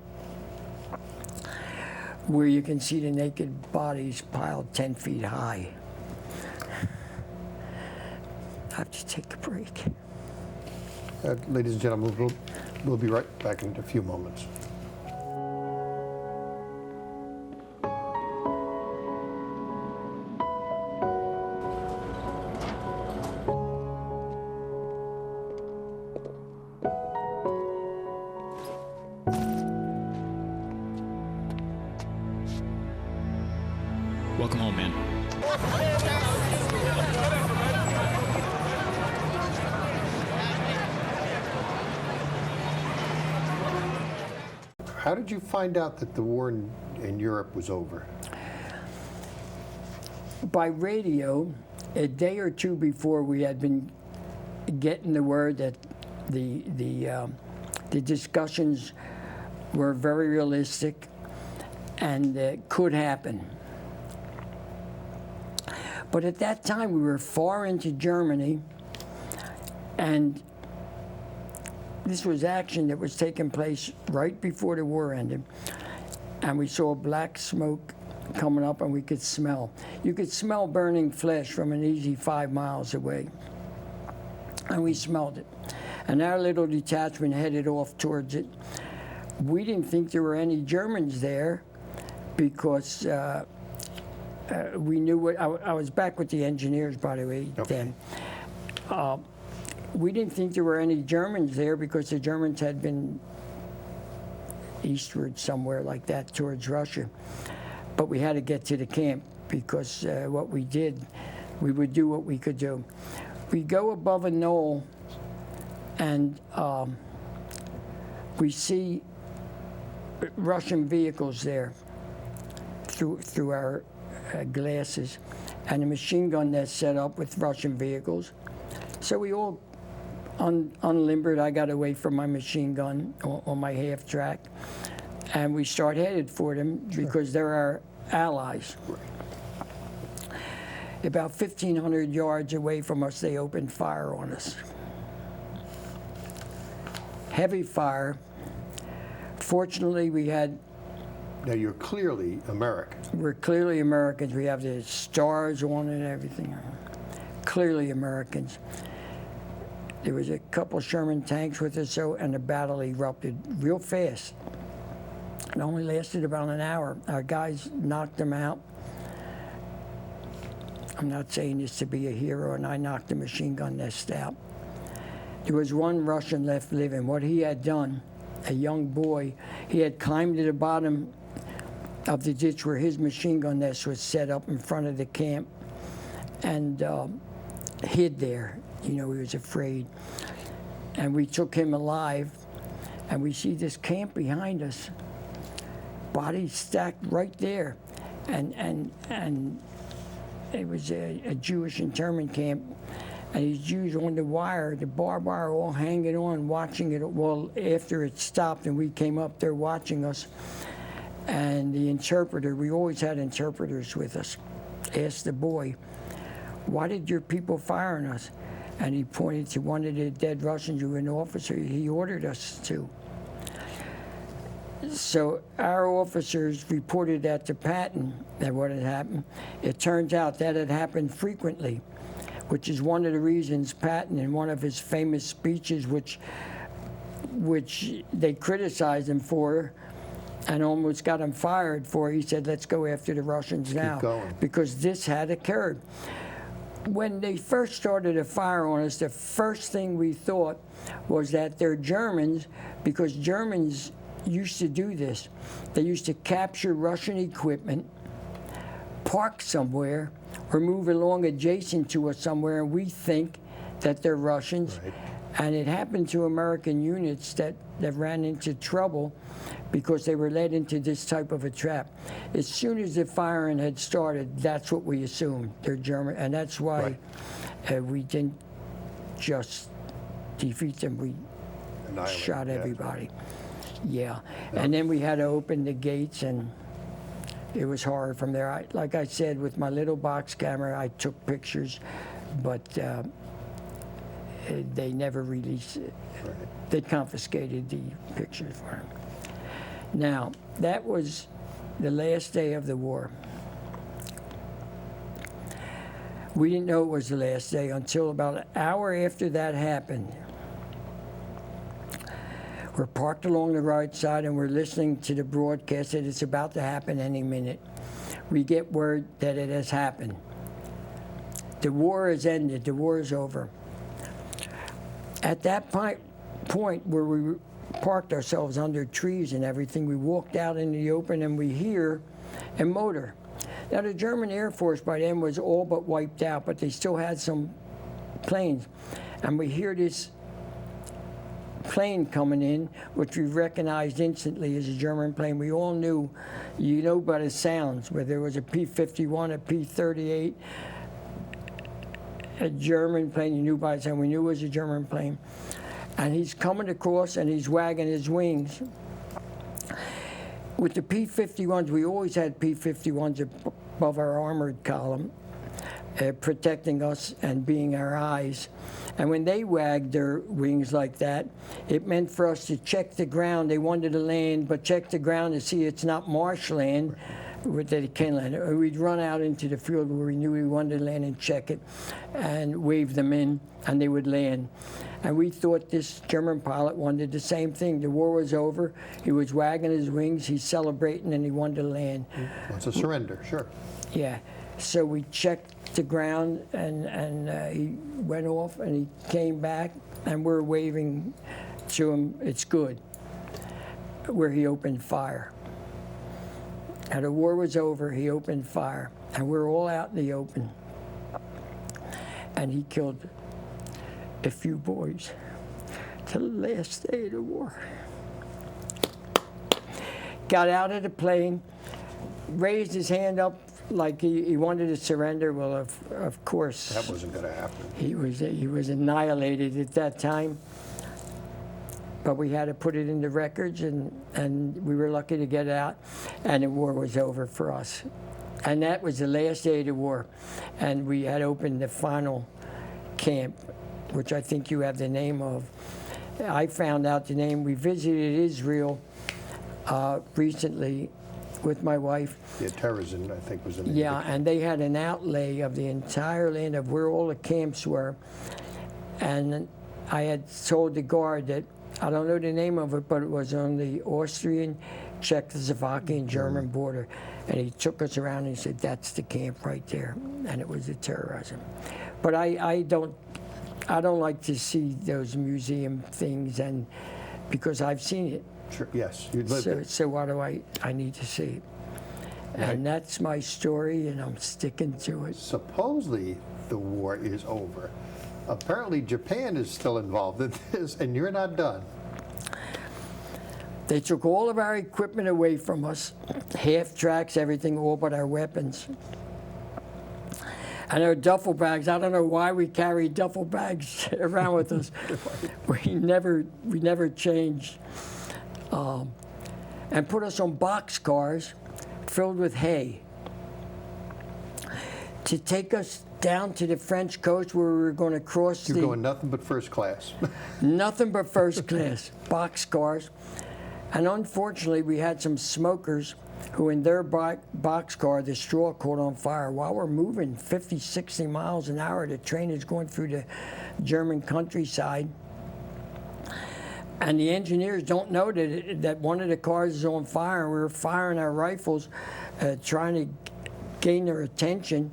where you can see the naked bodies piled 10 feet high. I have to take a break. Ladies and gentlemen, we'll be right back in a few moments. Welcome home, man. How did you find out that the war in Europe was over? By radio, a day or two before, we had been getting the word that the discussions were very realistic and could happen. But at that time, we were far into Germany, and this was action that was taking place right before the war ended. And we saw black smoke coming up, and we could smell. You could smell burning flesh from an easy 5 miles away. And we smelled it. And our little detachment headed off towards it. We didn't think there were any Germans there because we knew what, I was back with the engineers, by the way, Okay. then. We didn't think there were any Germans there because the Germans had been eastward somewhere like that towards Russia. But we had to get to the camp because what we did, we would do what we could do. We go above a knoll and we see Russian vehicles there through our glasses, and a machine gun nest set up with Russian vehicles. So we all unlimbered. I got away from my machine gun on my half track, and we start headed for them because they're our allies. About 1,500 yards away from us, they opened fire on us. Heavy fire. Fortunately, we had. Now, you're clearly American. We're clearly Americans. We have the stars on and everything. Clearly Americans. There was a couple Sherman tanks with us, and the battle erupted real fast. It only lasted about an hour. Our guys knocked them out. I'm not saying this to be a hero, and I knocked the machine gun nest out. There was one Russian left living. What he had done, a young boy, he had climbed to the bottom of the ditch where his machine gun nest was set up in front of the camp and hid there. You know, he was afraid. And we took him alive, and we see this camp behind us, bodies stacked right there. And it was a Jewish internment camp, and these Jews on the wire, the barbed wire, all hanging on, watching it. Well, after it stopped and we came up, they're watching us. And the interpreter, we always had interpreters with us, asked the boy, "Why did your people fire on us?" And he pointed to one of the dead Russians who was an officer he ordered us to. So our officers reported that to Patton, that what had happened. It turns out that had happened frequently, which is one of the reasons Patton, in one of his famous speeches, which they criticized him for and almost got him fired for, he said, "Let's go after the Russians now." Keep going. Because this had occurred. When they first started a fire on us, the first thing we thought was that they're Germans, because Germans used to do this. They used to capture Russian equipment, park somewhere, or move along adjacent to us somewhere, and we think that they're Russians. Right. And it happened to American units that ran into trouble because they were led into this type of a trap. As soon as the firing had started, that's what we assumed. They're German, and that's why we didn't just defeat them. We Annihilate, shot yeah. everybody. Yeah. And then we had to open the gates, and it was hard from there. Like I said, with my little box camera, I took pictures, but they never released it. Right. They confiscated the pictures for him. Now, that was the last day of the war. We didn't know it was the last day until about an hour after that happened. We're parked along the right side and we're listening to the broadcast that it's about to happen any minute. We get word that it has happened. The war has ended. The war is over. At that point where we parked ourselves under trees and everything, we walked out in the open and we hear a motor. Now, the German Air Force by then was all but wiped out, but they still had some planes. And we hear this plane coming in, which we recognized instantly as a German plane. We all knew, you know by the sounds, whether it was a P-51, a P-38, a German plane, you knew by the sound. We knew it was a German plane. And he's coming across and he's wagging his wings. With the P-51s, we always had P-51s above our armored column, protecting us and being our eyes. And when they wagged their wings like that, it meant for us to check the ground. They wanted to land, but check the ground to see it's not marshland that they can land. Or we'd run out into the field where we knew we wanted to land and check it and wave them in, and they would land. And we thought this German pilot wanted the same thing. The war was over. He was wagging his wings. He's celebrating, and he wanted to land. It's a surrender, sure. Yeah. So we checked the ground, and he went off, and he came back, and we're waving to him, it's good, where he opened fire. And the war was over, he opened fire, and we're all out in the open. And he killed a few boys till the last day of the war. Got out of the plane, raised his hand up like he wanted to surrender. Well, of course. That wasn't going to happen. He was annihilated at that time. But we had to put it in the records, and we were lucky to get out, and the war was over for us. And that was the last day of the war. And we had opened the final camp, which I think you have the name of. I found out the name. We visited Israel recently with my wife. Yeah, terrorism, I think, was in the Yeah, and they had an outlay of the entire land of where all the camps were. And I had told the guard that, I don't know the name of it, but it was on the Austrian, Czechoslovakian, German border. And he took us around and he said, that's the camp right there. And it was the terrorism. But I don't like to see those museum things, and because I've seen it. Sure, yes, you lived it. So why do I need to see it? And that's my story, and I'm sticking to it. Supposedly, the war is over. Apparently, Japan is still involved in this, and you're not done. They took all of our equipment away from us, half tracks, everything, all but our weapons. And our duffel bags, I don't know why we carried duffel bags around with us. We never changed. And put us on boxcars filled with hay to take us down to the French coast where we were going to cross You're going nothing but first class. Nothing but first class, boxcars. And unfortunately, we had some smokers who in their boxcar, the straw caught on fire. While we're moving 50, 60 miles an hour, the train is going through the German countryside. And the engineers don't know that one of the cars is on fire. We were firing our rifles, trying to gain their attention,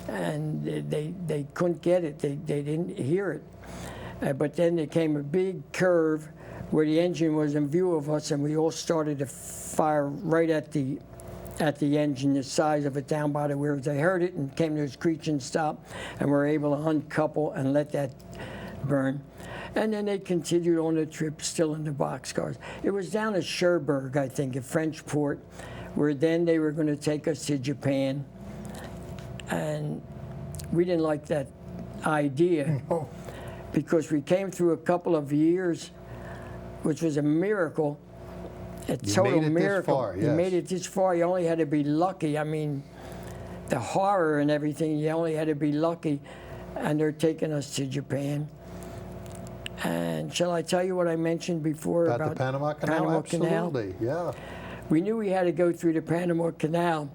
and they couldn't get it. They didn't hear it. But then there came a big curve where the engine was in view of us, and we all started to fire right at the engine, the size of it down by the wheels. They heard it and came to a screeching stop, and we were able to uncouple and let that burn. And then they continued on the trip, still in the boxcars. It was down at Cherbourg, I think, a French port, where then they were going to take us to Japan. And we didn't like that idea, because we came through a couple of years, which was a miracle, a total miracle. Far, yes. You made it this far. You only had to be lucky. I mean, the horror and everything, you only had to be lucky. And they're taking us to Japan. And shall I tell you what I mentioned before About the Panama Canal? Panama Canal? Absolutely, yeah. We knew we had to go through the Panama Canal.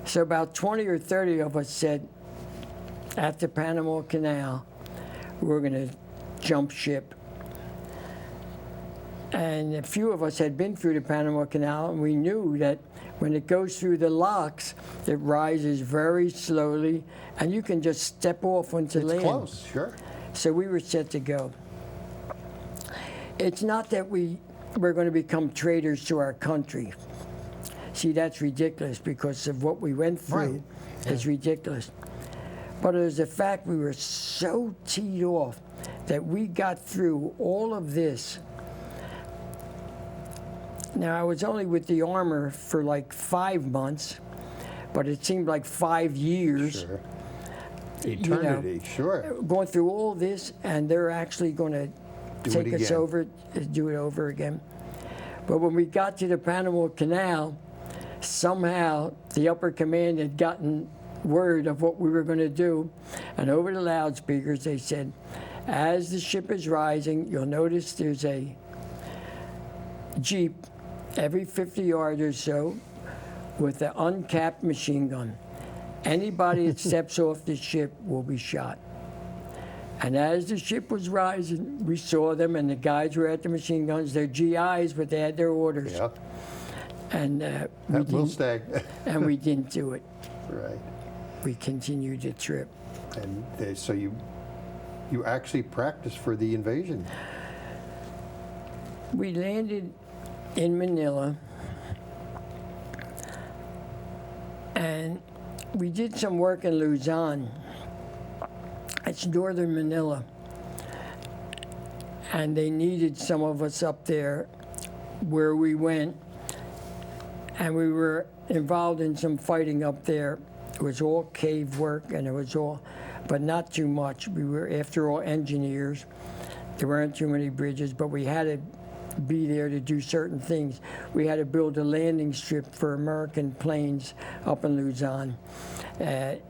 So about 20 or 30 of us said, at the Panama Canal, we're going to jump ship. And a few of us had been through the Panama Canal, and we knew that when it goes through the locks, it rises very slowly, and you can just step off onto land. It's close, sure. So we were set to go. It's not that we're going to become traitors to our country. See, that's ridiculous because of what we went through. Right. It's ridiculous. But it was the fact we were so teed off that we got through all of this. Now, I was only with the armor for like 5 months, but it seemed like 5 years. Sure. Eternity, sure. Going through all this, and they're actually going to take us over, do it over again. But when we got to the Panama Canal, somehow the upper command had gotten word of what we were going to do, and over the loudspeakers they said, as the ship is rising, you'll notice there's a Jeep every 50 yards or so with an uncapped machine gun. Anybody that steps off the ship will be shot. And as the ship was rising, we saw them, and the guys were at the machine guns. They're GIs, but they had their orders. Yeah, And we'll stay. and we didn't do it. Right. We continued the trip. And so you actually practiced for the invasion. We landed in Manila, and we did some work in Luzon. It's northern Manila, and they needed some of us up there where we went, and we were involved in some fighting up there. It was all cave work, and it was all, but not too much. We were, after all, engineers. There weren't too many bridges, but we had to be there to do certain things. We had to build a landing strip for American planes up in Luzon.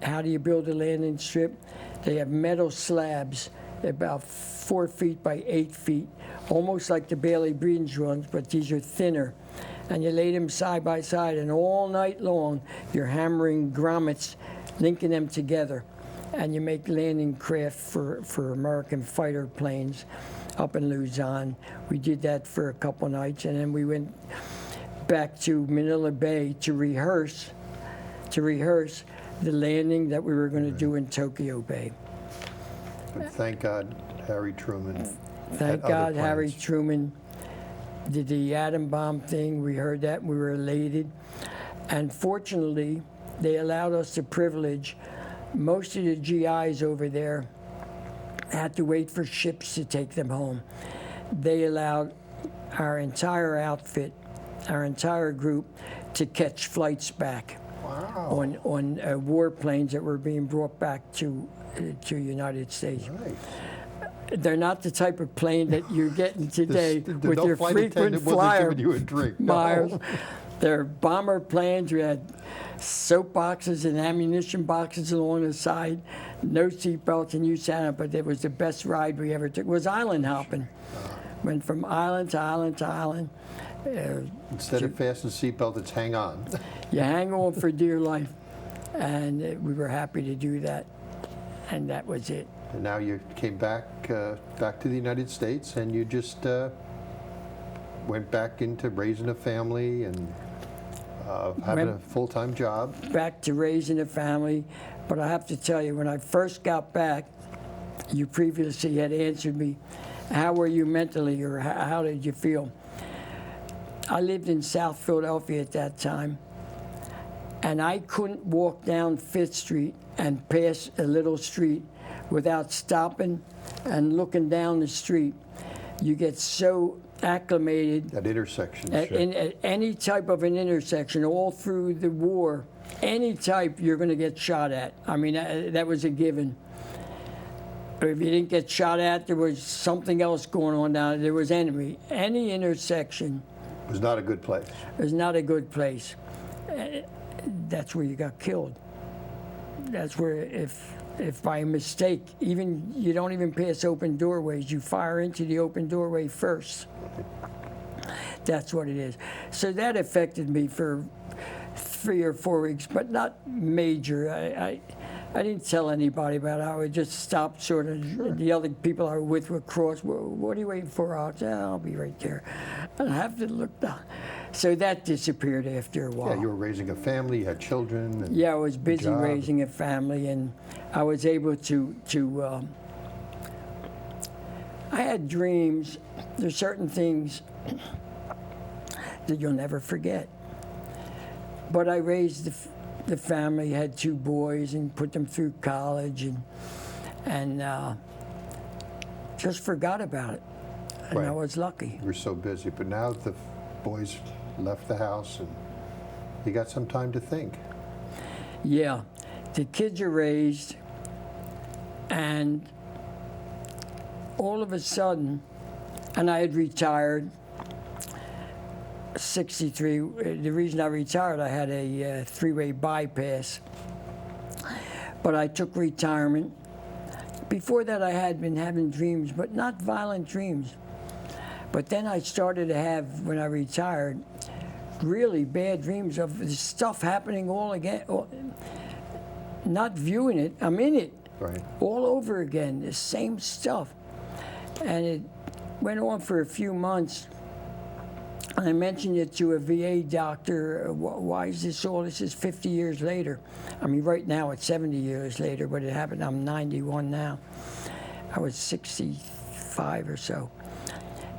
How do you build a landing strip? They have metal slabs about 4 feet by 8 feet, almost like the Bailey Bridge ones, but these are thinner. And you lay them side by side, and all night long you're hammering grommets, linking them together, and you make landing craft for American fighter planes up in Luzon. We did that for a couple nights, and then we went back to Manila Bay to rehearse the landing that we were going to do in Tokyo Bay. But thank God, Harry Truman. Thank had God other Harry plans. Truman did the atom bomb thing. We heard that, we were elated. And fortunately, they allowed us the privilege. Most of the GIs over there had to wait for ships to take them home. They allowed our entire outfit, our entire group, to catch flights back. Wow. On warplanes that were being brought back to United States. Right. They're not the type of plane that you're getting today with no your flight frequent attendant wasn't flyer giving you a drink. miles. No. They're bomber planes. We had soap boxes and ammunition boxes along the side, no seatbelts, and you sat up. But it was the best ride we ever took. It was island hopping. Went from island to island to island. Instead of fasten seatbelt, it's hang on. You hang on for dear life, and we were happy to do that, and that was it. And now you came back to the United States, and you just went back into raising a family and having a full-time job. Back to raising a family, but I have to tell you, when I first got back, you previously had answered me, how were you mentally, or how did you feel? I lived in South Philadelphia at that time, and I couldn't walk down 5th Street and pass a little street without stopping and looking down the street. You get so acclimated At intersections. at, sure. at any type of an intersection all through the war, any type you're going to get shot at. I mean, that was a given. If you didn't get shot at, there was something else going on down there. There was enemy. Any intersection It was not a good place. is not a good place. That's where you got killed. That's where if by mistake, even you don't even pass open doorways, you fire into the open doorway first. That's what it is. So that affected me for 3 or 4 weeks, but not major. I didn't tell anybody about it. I would just stop sort of. Sure. The other people I was with would cross. What are you waiting for, Ox? I'll be right there. I have to look down. So that disappeared after a while. Yeah, you were raising a family, you had children. And yeah, I was busy job. raising a family, and I was able to I had dreams. There's certain things that you'll never forget. But I raised the family, had 2 boys, and put them through college, and just forgot about it. And Right. I was lucky. You were so busy, but now the boys left the house and you got some time to think. Yeah, the kids are raised, and all of a sudden, and I had retired, 63. The reason I retired, I had a 3-way bypass, but I took retirement. Before that, I had been having dreams, but not violent dreams. But then I started to have, when I retired, really bad dreams of the stuff happening all again. Not viewing it, I'm in it. Right. All over again, the same stuff. And it went on for a few months. I mentioned it to a VA doctor. Why is this all? This is 50 years later. I mean, right now it's 70 years later, but it happened. I'm 91 now. I was 65 or so.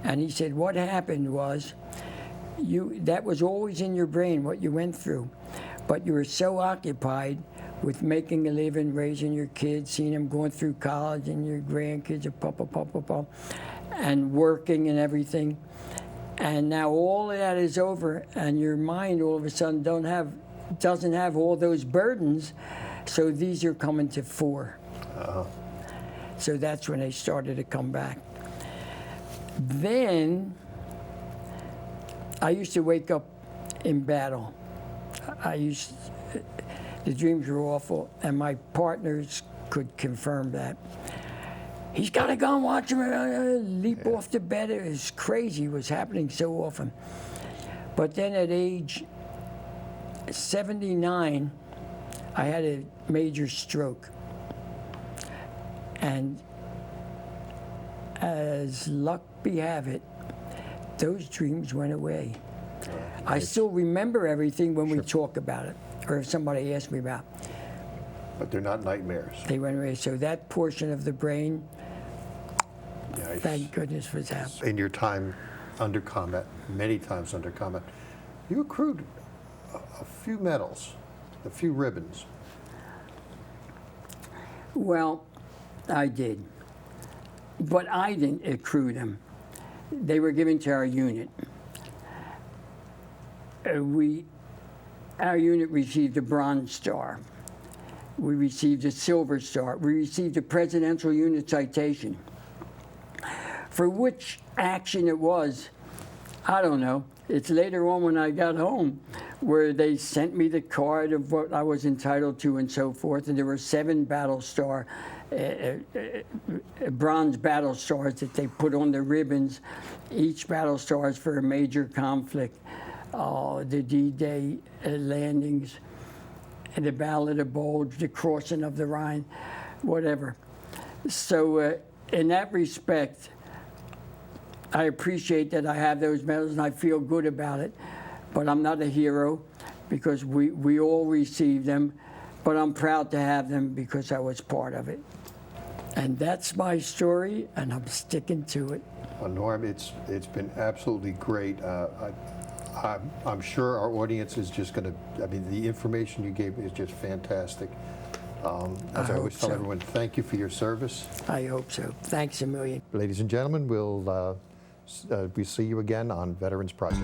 And he said, what happened was, that was always in your brain, what you went through. But you were so occupied with making a living, raising your kids, seeing them going through college, and your grandkids are and working and everything. And now all of that is over, and your mind all of a sudden doesn't have all those burdens, so these are coming to fore. So that's when they started to come back. Then I used to wake up in battle. The dreams were awful, and my partners could confirm that. He's got a gun, watch him leap off the bed. It was crazy. It was happening so often. But then at age 79, I had a major stroke. And as luck be have it, those dreams went away. I still remember everything when we talk about it, or if somebody asks me about it. But they're not nightmares. They went away. So that portion of the brain, Nice. thank goodness, was out. In your time under combat, many times under combat, you accrued a few medals, a few ribbons. Well, I did. But I didn't accrue them. They were given to our unit. Our unit received a Bronze Star. We received a Silver Star. We received a Presidential Unit Citation. For which action it was, I don't know. It's later on when I got home where they sent me the card of what I was entitled to and so forth, and there were 7 Battle Star, bronze battle stars that they put on the ribbons. Each battle star is for a major conflict, the D-Day landings, and the Battle of the Bulge, the crossing of the Rhine, whatever. So in that respect, I appreciate that I have those medals and I feel good about it, but I'm not a hero because we all received them, but I'm proud to have them because I was part of it. And that's my story, and I'm sticking to it. Well, Norm, it's been absolutely great. I'm sure our audience is just going to, I mean, the information you gave is just fantastic. As I always tell everyone, thank you for your service. I hope so. Thanks a million. Ladies and gentlemen, we'll see you again on Veterans Project.